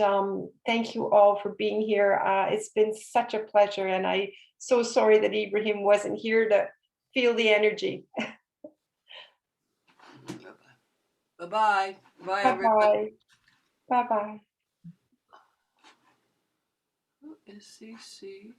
thank you all for being here. It's been such a pleasure, and I'm so sorry that Ibrahim wasn't here to feel the energy. Bye-bye. Bye, everyone. Bye-bye. Bye-bye. Who is CC?